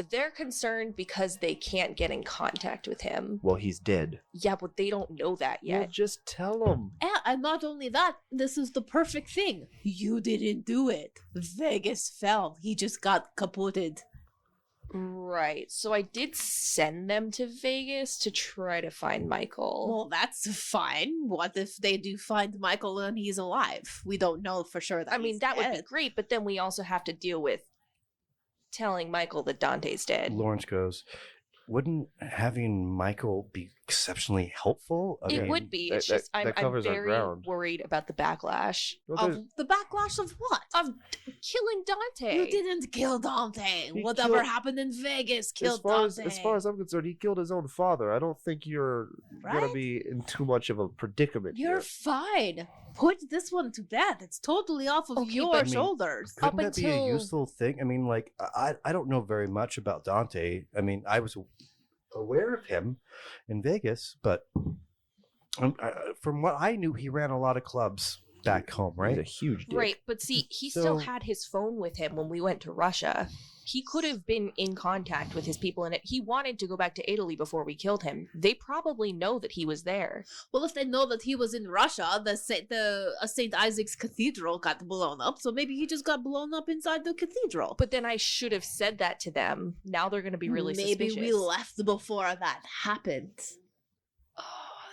they're concerned because they can't get in contact with him.
Well, he's dead.
Yeah, but they don't know that yet.
Well, just tell him.
And not only that, this is the perfect thing. You didn't do it. Vegas fell. He just got kaputted.
Right. So I did send them to Vegas to try to find Michael.
Well, that's fine. What if they do find Michael and he's alive? We don't know for sure that
that would be great, but then we also have to deal with telling Michael that Dante's dead.
Lawrence goes, wouldn't having Michael be exceptionally helpful?
It would be. It's just I'm very worried about the backlash.
The backlash of what?
Of killing Dante.
You didn't kill Dante. Whatever happened in Vegas killed Dante.
As far as I'm concerned, he killed his own father. I don't think you're gonna be in too much of a predicament.
You're fine. Put this one to bed. It's totally off of your shoulders.
Couldn't that be a useful thing? I mean, like, I don't know very much about Dante. I mean, I was aware of him in Vegas, but from what I knew, he ran a lot of clubs back home, right?
He's a huge dick.
Right, but see, he still had his phone with him when we went to Russia. He could have been in contact with his people, and he wanted to go back to Italy before we killed him. They probably know that he was there.
Well, if they know that he was in Russia, the St. Isaac's Cathedral got blown up, so maybe he just got blown up inside the cathedral.
But then I should have said that to them. Now they're going to be really suspicious.
Maybe we left before that happened.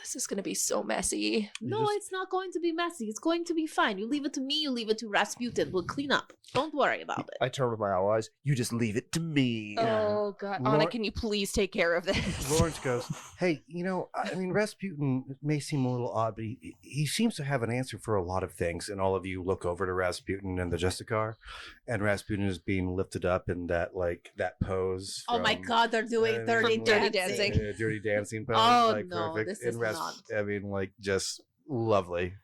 This is going to be so messy.
No, it's not going to be messy. It's going to be fine. You leave it to me, you leave it to Rasputin. We'll clean up. Don't worry about it.
I turn with my allies. You just leave it to me.
Oh, God. Ana, can you please take care of this?
Lawrence goes, hey, I mean, Rasputin may seem a little odd, but he seems to have an answer for a lot of things. And all of you look over to Rasputin and the Justicarr, and Rasputin is being lifted up in that pose.
Oh my God, they're doing dirty dancing.
Dirty dancing pose.
Oh, no,
perfect.
this is not.
I mean, just lovely.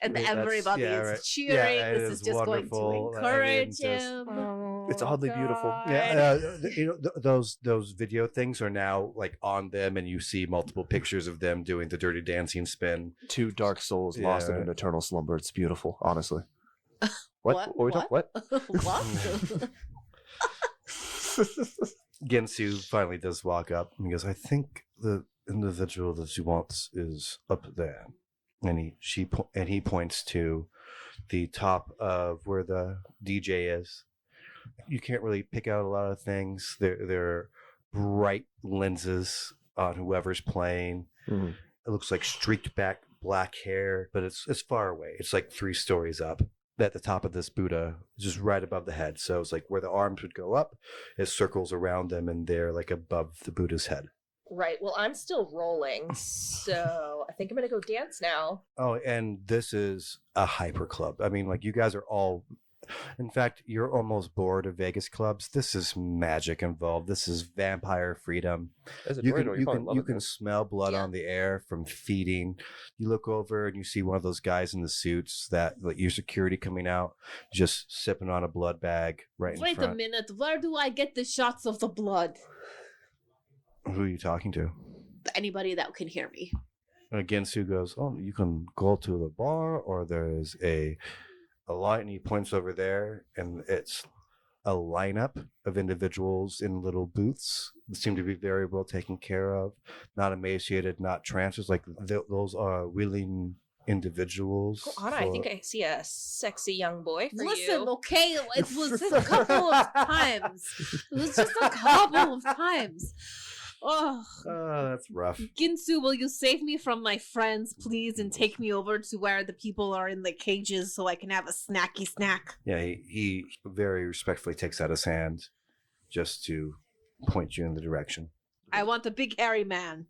Everybody is cheering. This is just
wonderful.
going to encourage him.
It's oddly beautiful.
Yeah, those video things are now like on them, and you see multiple pictures of them doing the dirty dancing spin.
2 dark souls lost in an eternal slumber. It's beautiful, honestly. What? What?
Gensu finally does walk up and he goes, I think the individual that she wants is up there. And he points to the top of where the DJ is. You can't really pick out a lot of things. There are bright lenses on whoever's playing.
Mm-hmm.
It looks like streaked back black hair, but it's far away. It's like 3 stories up. At the top of this Buddha, just right above the head. So it's like where the arms would go up, it circles around them, and they're like above the Buddha's head.
Right. Well, I'm still rolling, so I think I'm gonna go dance now.
Oh, and this is a hyper club. I mean, like, you guys are all. In fact, you're almost bored of Vegas clubs. This is magic involved. This is vampire freedom.
As a
You
Dorito,
you can smell blood
Yeah.
on the air from feeding. You look over and you see one of those guys in the suits that, like, your security coming out, just sipping on a blood bag right in
Wait
front.
a minute. Where do I get the shots of the blood?
Who are you talking to?
Anybody that can hear me.
Again, Sue goes, "Oh, you can go to the bar, or there's a light," and he points over there, and it's a lineup of individuals in little booths that seem to be very well taken care of, not emaciated, not trances. Like, those are willing individuals.
Oh, Anna, I think I see a sexy young boy for
Listen,
you.
okay, it was a couple of times. It was just a couple of times. Oh,
That's rough.
Ginsu, will you save me from my friends, please, and take me over to where the people are in the cages so I can have a snacky snack?
Yeah, he very respectfully takes out his hand just to point you in the direction.
I want a big hairy man.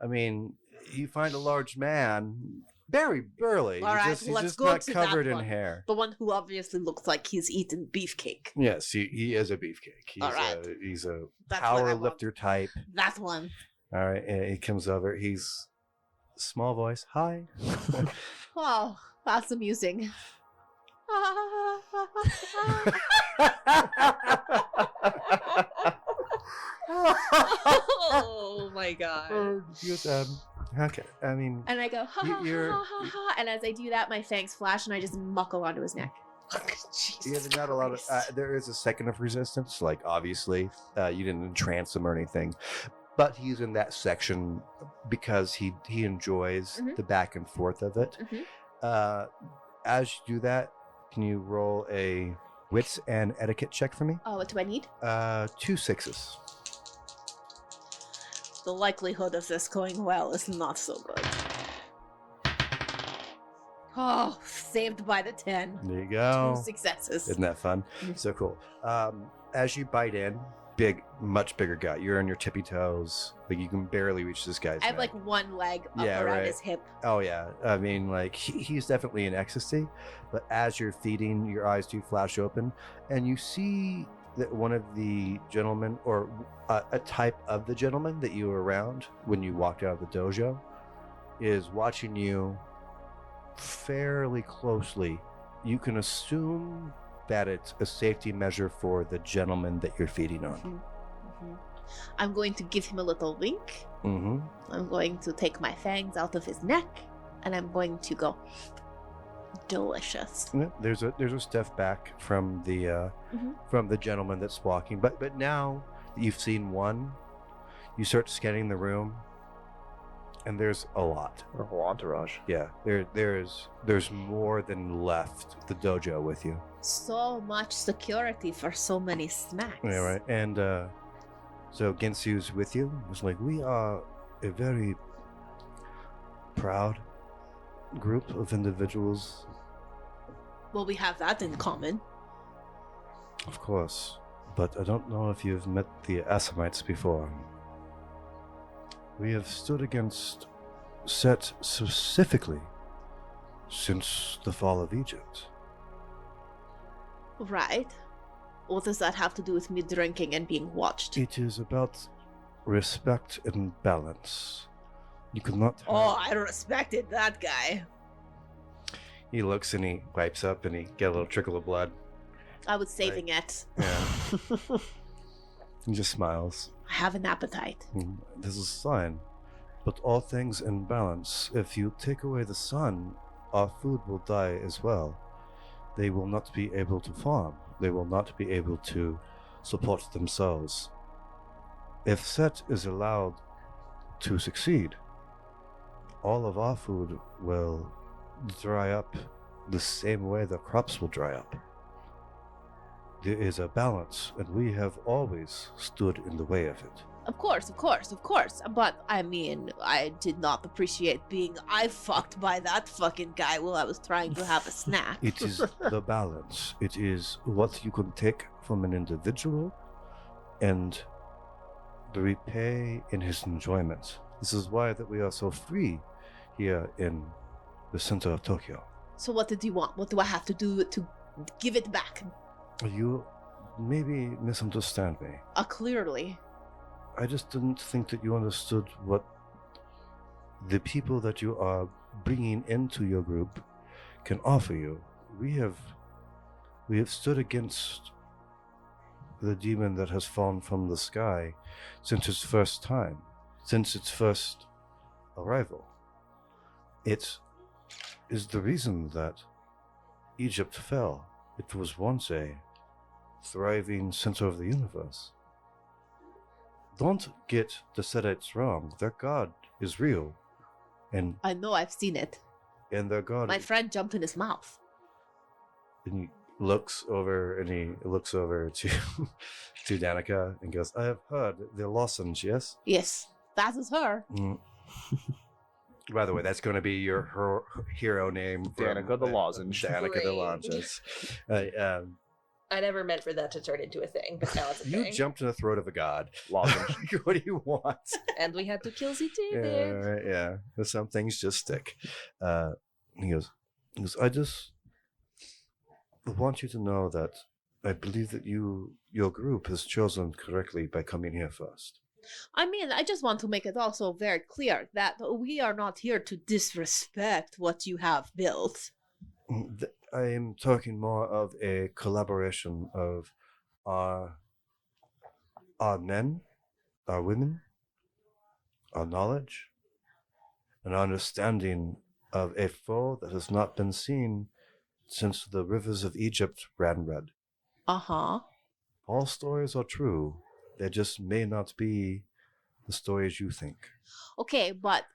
I mean, you find a large man, very burly.
All right,
he's
let's
just
go
not
to
covered
that
in
one.
hair.
The one who obviously looks like he's eaten beefcake.
Yes, he is a beefcake. He's
All right.
he's a
That's what
power
I want.
lifter type.
That one.
All right, and he comes over. He's small voice. Hi.
Oh, that's amusing.
Oh my god.
Okay, I mean,
And I go, ha ha
You're-
ha ha ha. And as I do that, my fangs flash and I just muckle onto his neck.
he has not a lot of. There is a second of resistance. Like, obviously, you didn't entrance him or anything, but he's in that section because he enjoys
Mhm.
the back and forth of it.
Mhm.
As you do that, can you roll a wits and etiquette check for me?
Oh, what do I need?
2 6s.
The likelihood of this going well is not so good. Oh, saved by the 10.
There you go.
2 successes.
Isn't that fun?
Mhm.
So cool. As you bite in, much bigger guy. You're on your tippy toes. Like, you can barely reach this guy's
I have
neck.
like one leg up
Yeah,
around
right.
his hip.
Oh yeah, I mean, like, he's definitely in ecstasy. But as you're feeding, your eyes do flash open, and you see that one of the gentlemen, or a type of the gentleman that you were around when you walked out of the dojo, is watching you fairly closely. You can assume that it's a safety measure for the gentleman that you're feeding on.
Mhm. I'm going to give him a little wink.
Mm-hmm.
I'm going to take my fangs out of his neck, and I'm going to go. Delicious.
Yeah, there's a step back from the
Mhm.
from the gentleman that's walking, but now that you've seen one, you start scanning the room, and there's a lot.
Our whole entourage.
Yeah, there's more than left the dojo with you.
So much security for so many snacks.
Yeah, right. And so Ginsu's with you. It's like, we are a very proud group of individuals.
Well, we have that in common.
Of course, but I don't know if you've met the Assamites before. We have stood against Set specifically since the fall of Egypt.
Right. What does that have to do with me drinking and being watched?
It is about respect and balance. You could not.
Oh, I respected that guy.
He looks and he wipes up and he get a little trickle of blood.
I was saving it.
Yeah. He just smiles.
I have an appetite.
This is fine. But all things in balance. If you take away the sun, our food will die as well. They will not be able to farm. They will not be able to support themselves. If Set is allowed to succeed, all of our food will dry up the same way the crops will dry up. There is a balance, and we have always stood in the way of it.
Of course. But, I mean, I did not appreciate being eye-fucked by that fucking guy while I was trying to have a snack.
It is the balance. It is what you can take from an individual and the repay in his enjoyment. This is why that we are so free here in the center of Tokyo.
So what did you want? What do I have to do to give it back?
You maybe misunderstand me.
Clearly.
I just didn't think that you understood what the people that you are bringing into your group can offer you. We have stood against the demon that has fallen from the sky since its first arrival. It is the reason that Egypt fell. It was once a thriving center of the universe. Don't get the Sedites wrong. Their god is real. And
I know, I've seen it.
their god...
My friend jumped in his mouth.
And he looks over to to Danika and goes, I have heard the Lawsons, yes?
Yes, that is her.
Mm. By the way, that's going to be her hero name.
Danika the Lozenge.
Danika the
Great.
Lozenge.
I never meant for that to turn into a thing, but now it's a
You
thing.
jumped in the throat of a god.
Lozenge.
What do you want?
And we had to kill the
Yeah,
David.
right, yeah. Some things just stick. He goes, I just want you to know that I believe that your group has chosen correctly by coming here first.
I mean, I just want to make it also very clear that we are not here to disrespect what you have built.
I am talking more of a collaboration of our men, our women, our knowledge, an understanding of a foe that has not been seen since the rivers of Egypt ran red.
Uh-huh.
All stories are true. They just may not be the stories you think.
Okay, but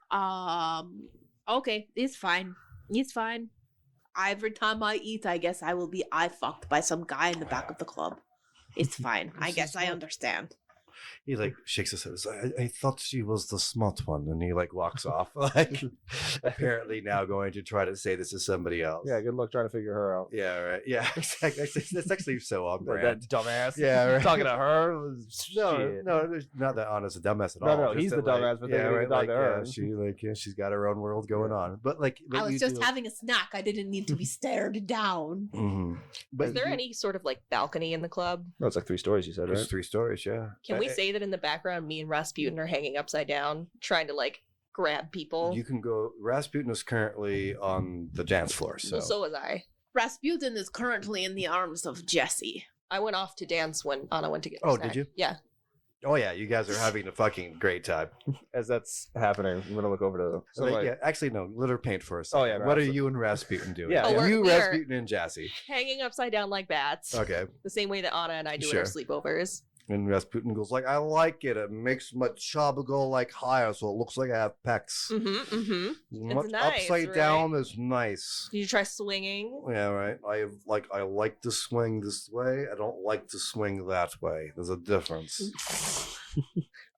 okay, it's fine. It's fine. Every time I eat, I guess I will be eye fucked by some guy in the back of the club. It's fine. I
This
guess
is
I
not-
understand.
He shakes his head. I thought she was the smart one, and he walks off. Apparently now going to try to say this to somebody else.
Yeah, good luck trying to figure her out.
Yeah, right. Yeah, exactly. It's actually so on brand.
That dumbass.
Yeah, right.
Talking to her.
No, there's not that Anna's a dumbass at
No,
all.
no,
Just
he's
that,
the dumbass for thinking he talked to her.
She's got her own world going on. But
I was just having a snack. I didn't need to be stared down.
Mm-hmm. But
Is there any sort of balcony in the club?
No, it's 3 stories, you said,
There's
right?
3 stories. Yeah.
Can we say that in the background, me and Rasputin are hanging upside down, trying to grab people?
You can go. Rasputin is currently on the dance floor. So,
Well, so was I.
Rasputin is currently in the arms of Jesse.
I went off to dance when Anna went to get.
Oh,
snack.
did you?
Yeah.
oh yeah, you guys are having a fucking great time.
As that's happening, I'm gonna look over to somebody.
Yeah, actually, no. Let her paint for a second.
Oh, yeah,
What are
Rasputin.
you and Rasputin doing?
Yeah,
Oh, yeah.
you,
we're-
Rasputin, and Jassy.
Hanging upside down like bats.
Okay.
The same way that Anna and I do
Sure.
at our sleepovers.
And Rasputin goes I like it. It makes my chaba go higher, so it looks like I have pecs.
Mm-hmm. Mm-hmm.
Much
nice,
upside
right?
down is nice.
Did you try swinging?
Yeah, right. I like to swing this way. I don't like to swing that way. There's a difference.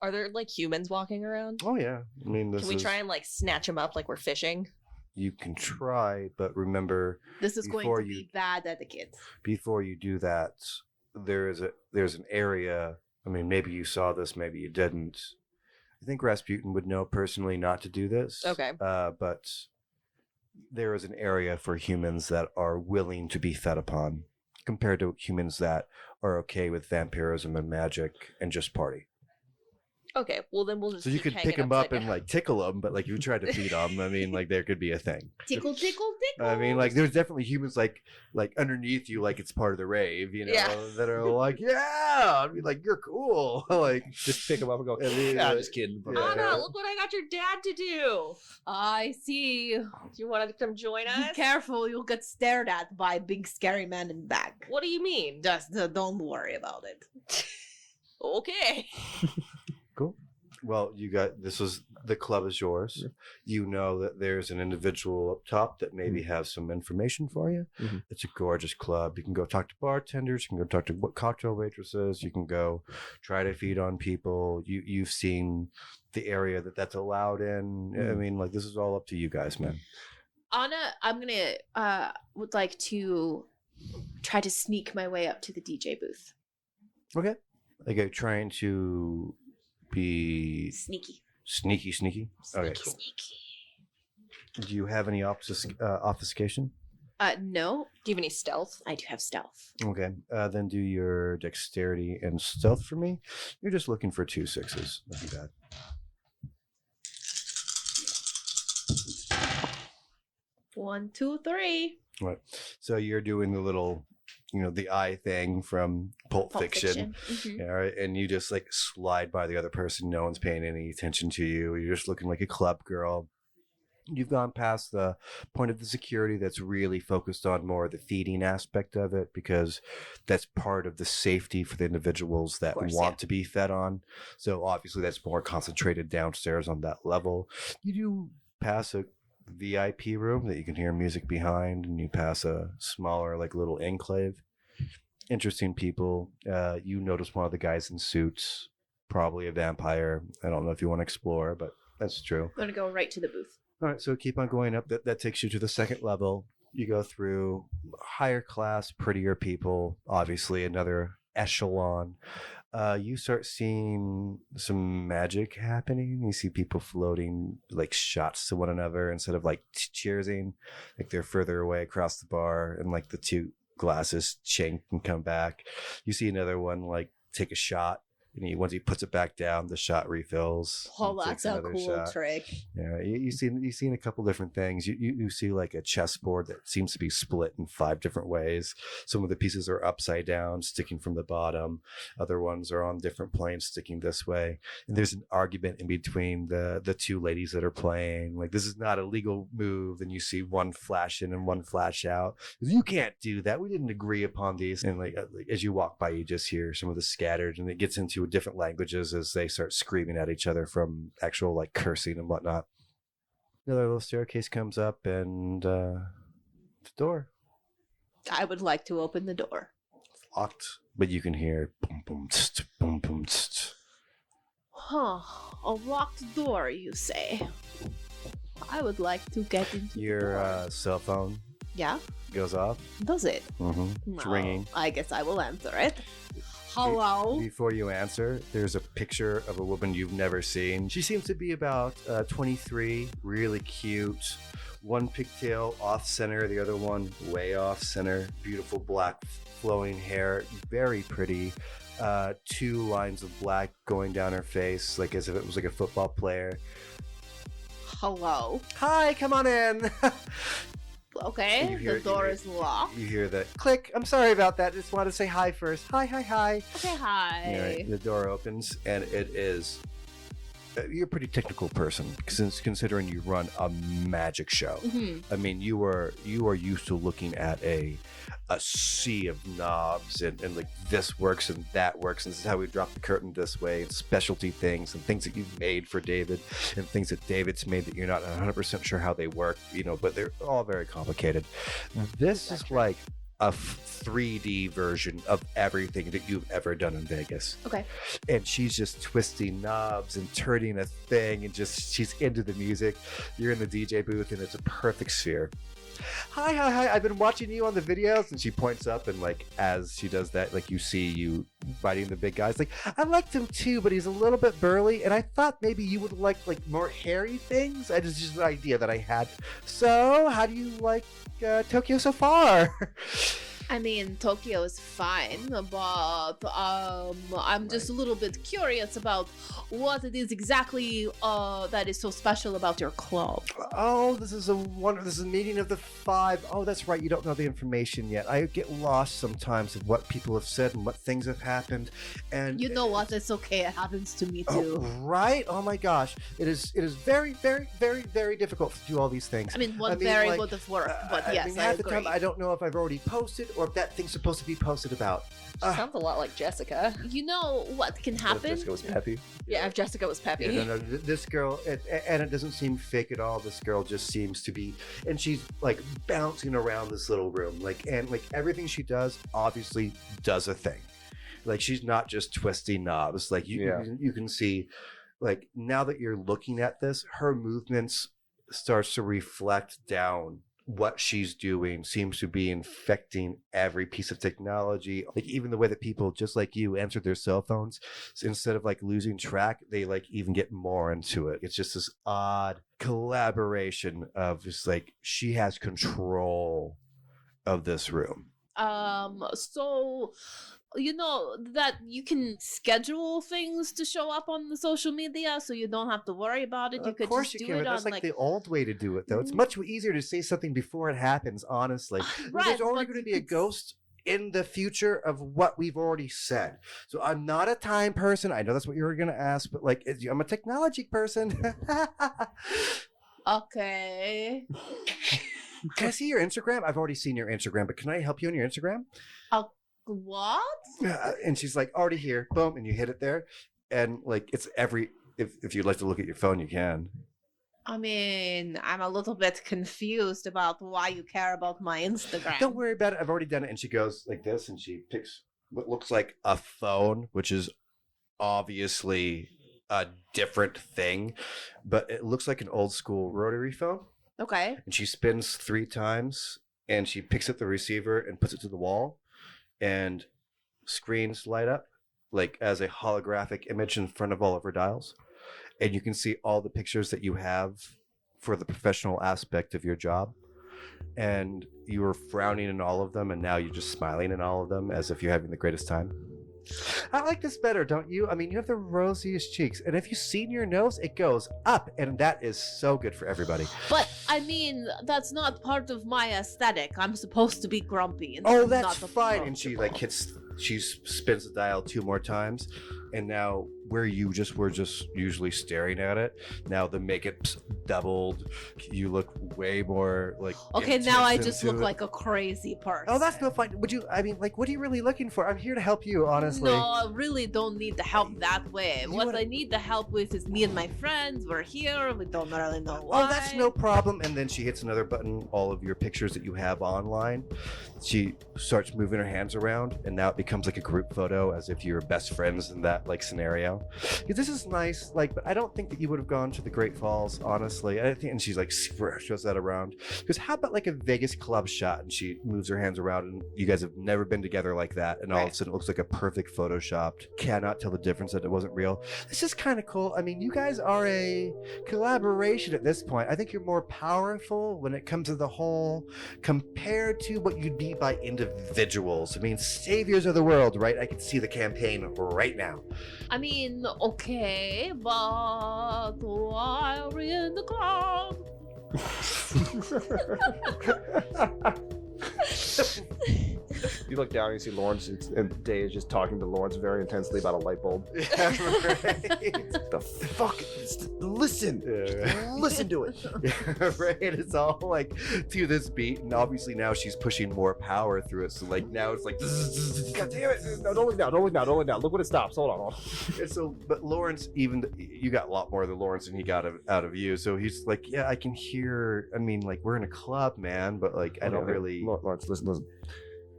Are there humans walking around?
Oh yeah. I mean, this
Can we
is,
try and snatch them up like we're fishing?
You can try, but remember,
This is going
Before
to
you-
be bad etiquette.
before you do that, there's an area. I mean, maybe you saw this, maybe you didn't. I think Rasputin would know personally not to do this.
Okay.
But there is an area for humans that are willing to be fed upon, compared to humans that are okay with vampirism and magic and just party.
Okay, well then we'll just
So you
keep
could
hanging
pick them up
upside
and
down.
tickle them, but if you tried to feed them, I mean, there could be a thing.
Tickle, tickle, tickle.
I mean, there's definitely humans like underneath you, it's part of the rave,
Yeah.
that are yeah, I mean, you're cool,
Just pick them up and go.
I mean,
Yeah, just kidding.
yeah.
Anna, look what I got your dad to do.
I see.
Do you want to come join
Be
us?
careful, you'll get stared at by a big scary man in back.
What do you mean?
Just don't worry about it.
Okay.
Cool. Well, the club is yours.
Yeah.
You know that there's an individual up top that maybe has some information for you.
Mhm.
It's a gorgeous club. You can go talk to bartenders. You can go talk to cocktail waitresses. You can go try to feed on people. You've seen the area that's allowed in. I
Mhm.
mean, this is all up to you guys, man.
Anna, I'm gonna would like to try to sneak my way up to the DJ booth.
Okay. Trying to be
Sneaky.
sneaky. Okay, cool.
Sneaky.
Do you have any obfuscation?
No.
Do you have any stealth?
I do have stealth.
Okay, then do your dexterity and stealth for me. You're just looking for 2 6s. Not too bad.
1, 2, 3.
Right. So you're doing the little, the eye thing from Pulp Fiction.
Mhm.
Yeah, right? And you just like slide by the other person. No one's paying any attention to you. You're just looking like a club girl. You've gone past the point of the security that's really focused on more the feeding aspect of it, because that's part of the safety for the individuals that want to be fed on. So obviously that's more concentrated downstairs on that level. You do pass a VIP room that you can hear music behind, and you pass a smaller like little enclave. Interesting people. You notice one of the guys in suits, probably a vampire. I don't know if you want to explore, but that's true.
I'm going to go right to the booth.
All right, so keep on going up. That takes you to the second level. You go through higher class, prettier people, obviously another echelon. You start seeing some magic happening. You see people floating like shots to one another instead of like cheersing. Like they're further away across the bar, and like the 2 glasses chink and come back. You see another one like take a shot. And once he puts it back down, the shot refills.
Oh, that's a cool trick.
Yeah, you've seen a couple different things. You see like a chessboard that seems to be split in 5 different ways. Some of the pieces are upside down, sticking from the bottom. Other ones are on different planes, sticking this way. And there's an argument in between the 2 ladies that are playing. Like, this is not a legal move. And you see one flash in and one flash out. You can't do that. We didn't agree upon these. And like as you walk by, you just hear some of the scattered, and it gets into different languages as they start screaming at each other from actual like cursing and whatnot. Another little staircase comes up, and the door.
I would like to open the door.
It's locked, but you can hear boom boom tst, boom boom tst.
Huh. A locked door, you say? I would like to get into
Your
the door.
cell phone
Yeah?
goes off.
Does it?
It's ringing.
I guess I will answer it. Hello?
Before you answer, there's a picture of a woman you've never seen. She seems to be about 23, really cute. One pigtail off center, the other one way off center. Beautiful black flowing hair, very pretty. 2 lines of black going down her face, like as if it was like a football player.
Hello?
Hi, come on in.
Okay, the door is locked.
You hear the click. I'm sorry about that. Just wanted to say hi first. Hi.
Okay, hi.
All right, the door opens, and it is. You're a pretty technical person, considering you run a magic show.
Mm-hmm.
I mean, you are used to looking at a sea of knobs and like this works and that works, and this is how we drop the curtain this way, and specialty things and things that you've made for David and things that David's made that you're not 100% sure how they work, but they're all very complicated. This is like a 3D version of everything that you've ever done in Vegas.
Okay.
And she's just twisting knobs and turning a thing, and she's into the music. You're in the DJ booth, and it's a perfect sphere. Hi, I've been watching you on the videos. And she points up, and like as she does that, like you see you biting the big guys. Like, I liked him too, but he's a little bit burly, and I thought maybe you would like more hairy things. It's just an idea that I had. So how do you like Tokyo so far?
I mean, Tokyo is fine, but I'm just a little bit curious about what it is exactly that is so special about your club.
Oh, this is a meeting of the 5. Oh, that's right. You don't know the information yet. I get lost sometimes of what people have said and what things have happened. And
you know what? It's okay. It happens to me too.
Oh, right? Oh my gosh. It is very, very, very, very difficult to do all these things.
I mean, would have worked, but yes, I
half the
agree.
time I don't know if I've already posted or if that thing's supposed to be posted about.
Sounds a lot like Jessica.
You know what can happen?
Jessica was peppy.
Yeah, if Jessica was peppy.
Yeah, no, this girl, and it doesn't seem fake at all. This girl just seems to be, and she's like bouncing around this little room, and everything she does obviously does a thing. Like, she's not just twisting knobs. Like you can see, like, now that you're looking at this, her movements starts to reflect down what she's doing seems to be infecting every piece of technology. Like even the way that people just like you answer their cell phones, so instead of like losing track, they like even get more into it. It's just this odd collaboration of just like she has control of this room.
So you know that you can schedule things to show up on the social media, so you don't have to worry about it. You
Of
could
course
just
you
do
can,
it
but
on
that's like the old way to do it, though. It's much easier to say something before it happens, honestly.
Right,
There's already
but
going to be a ghost in the future of what we've already said. So I'm not a time person. I know that's what you were going to ask, but like, I'm a technology person.
Okay.
Can I see your Instagram? I've already seen your Instagram, but can I help you on your Instagram?
What?
And she's like, already here. Boom. And you hit it there. And like, it's if you'd like to look at your phone, you can.
I mean, I'm a little bit confused about why you care about my Instagram.
Don't worry about it. I've already done it. And she goes like this, and she picks what looks like a phone, which is obviously a different thing, but it looks like an old school rotary phone.
Okay.
And she spins 3 times, and she picks up the receiver and puts it to the wall, and screens light up like as a holographic image in front of all of her dials. And you can see all the pictures that you have for the professional aspect of your job. And you were frowning in all of them, and now you're just smiling in all of them as if you're having the greatest time. I like this better, don't you? I mean, you have the rosiest cheeks. And if you see your nose, it goes up. And that is so good for everybody.
But, I mean, that's not part of my aesthetic. I'm supposed to be grumpy. And
Oh, that's
not
fine. And she like she spins the dial 2 more times. And now where you just were just usually staring at it, now the makeup's doubled. You look way more like
Okay, now I
intense
just
into
look
it.
like a crazy person.
Oh, that's no fun. Would you? I mean, like, what are you really looking for? I'm here to help you, honestly.
No, I really don't need the help that way.
You
What
wanna-
I need the help with is me and my friends. We're here. We don't really know why.
Oh, that's no problem. And then she hits another button. All of your pictures that you have online. She starts moving her hands around, and now it becomes like a group photo, as if you were best friends in that like scenario. This is nice, like, but I don't think that you would have gone to the Great Falls, honestly. I think, and she's like shows that around. Because how about like a Vegas club shot? And she moves her hands around, and you guys have never been together like that. And all of a sudden, it looks like a perfect photoshopped. Cannot tell the difference that it wasn't real. This is kind of cool. I mean, you guys are a collaboration at this point. I think you're more powerful when it comes to the whole compared to what you'd be by individuals. I mean, saviors of the world, right? I can see the campaign right now.
I mean, okay, but why are we in the club?
You look down and you see Lawrence, and Dae is just talking to Lawrence very intensely about a light bulb.
Yeah, right.
The fuck? Listen! Listen to it!
Yeah, right. It's all like to this beat, and obviously now she's pushing more power through it. So like now it's like,
God damn it! No, don't look now, don't look now, don't look now. Look when it stops. Hold on.
and so, but Lawrence, even you got a lot more than Lawrence, and he got out of you. So he's like, yeah, I can hear. I mean, like we're in a club, man, but like I don't really.
Lawrence, listen.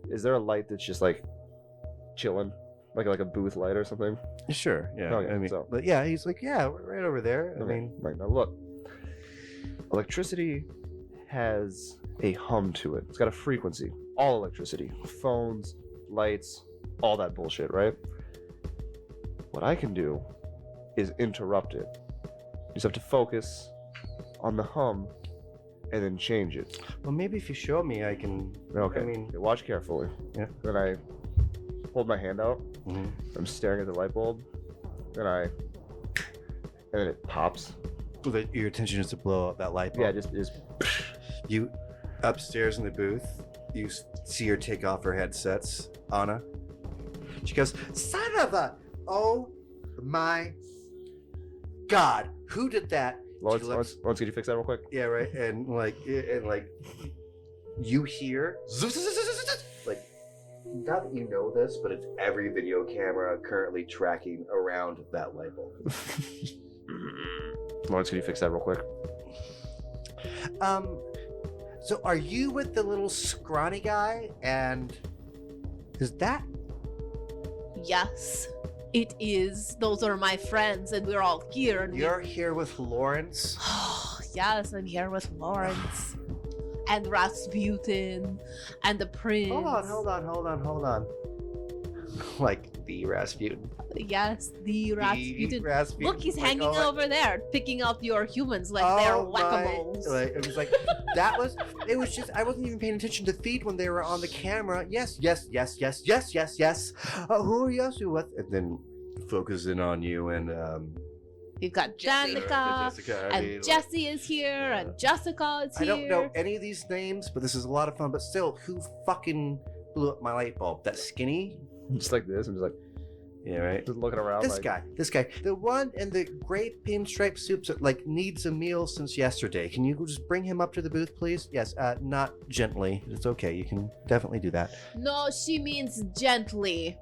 Is there a light that's just like chilling, like a booth light or something?
Sure. Yeah.
Okay,
I mean,
so-
but yeah, he's like, yeah, we're right over there. I
Okay,
mean,
right now look. Electricity has a hum to it. It's got a frequency. All electricity, phones, lights, all that bullshit, right? What I can do is interrupt it. You just have to focus on the hum and then change it.
well, maybe if you show me, I can.
Okay.
I mean,
Watch carefully.
Yeah.
Then I hold my hand out.
mhm.
I'm staring at the light bulb. And then it pops.
Your intention is to blow up that light bulb.
Yeah, just
You upstairs in the booth, you see her take off her headsets, Ana. She goes, son of a, oh my God, who did that? She looks-
Lawrence, can you fix that real quick?
Yeah, right. And like you hear, like, not that you know this, but it's every video camera currently tracking around that light bulb.
Lawrence, can you fix that real quick?
So are you with the little scrawny guy? And is that?
Yes, it is. Those are my friends, and we're all here. And
You're here with Lawrence?
Yes, I'm here with Lawrence. and Rasputin and the prince.
Hold on. Like the Rasputin.
Yes, the Rasputin.
Rasputin.
Look, he's
Like,
hanging over there, picking up your humans like they're whack-a-moles.
Like, it was like, it was just, I wasn't even paying attention to feed when they were on the camera. Yes. Who are you? What? And then focus in on you and,
You've got
Jesse.
Danika, and Jesse is here, and Justicarr is here.
I don't know any of these names, but this is a lot of fun. But still, who fucking blew up my light bulb? That skinny?
Just like this. I'm just like,
Yeah, right.
just looking around.
This guy, the one in the gray pinstripe suits that like needs a meal since yesterday. Can you just bring him up to the booth, please? Yes, not gently. It's okay. You can definitely do that.
No, she means gently.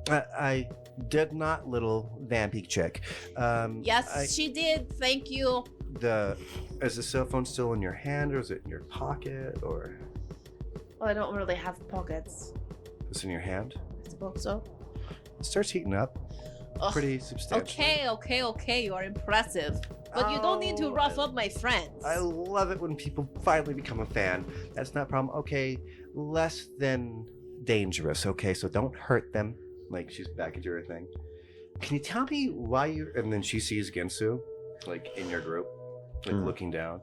I did not, little vampy chick.
Yes, she did. Thank you.
Is the cell phone still in your hand, or is it in your pocket, or
Well, I don't really have pockets.
it's in your hand?
I suppose so.
It starts heating up.
Ugh.
Pretty substantial.
Okay. You are impressive. But you don't need to rough up my friends.
I love it when people finally become a fan. That's not a problem. Okay, less than dangerous. Okay, so don't hurt them. Like, she's back into her thing. Can you tell me why you... And then she sees Ginsu, like, in your group, like, looking down.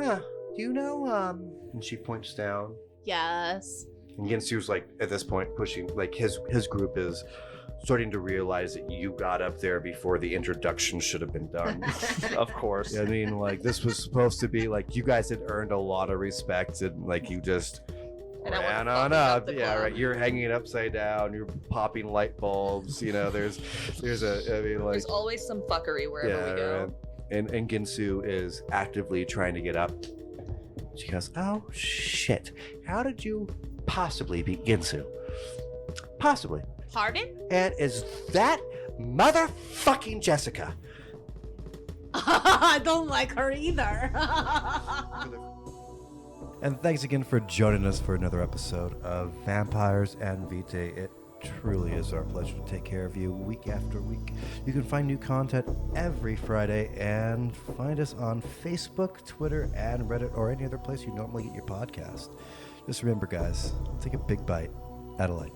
Huh, do you know, And she points down.
Yes.
And Ginsu's, like, at this point, pushing... Like, his group is starting to realize that you got up there before the introduction should have been done.
Of course.
I mean, like, this was supposed to be, like, you guys had earned a lot of respect, and, like, you just...
And I
ran
went
on
fucking up
up.
the
Yeah,
club.
right. You're hanging it upside down. You're popping light bulbs. You know, there's a. I mean, like,
There's always some fuckery wherever we go.
right. And Ginsu is actively trying to get up. She goes, "Oh shit! How did you possibly be Ginsu? Possibly.
Pardon?
And is that motherfucking Jessica?"
I don't like her either.
And thanks again for joining us for another episode of Vampires and Vitae. It truly is our pleasure to take care of you week after week. You can find new content every Friday and find us on Facebook, Twitter, and Reddit, or any other place you normally get your podcast. Just remember, guys, take a big bite. Adelaide.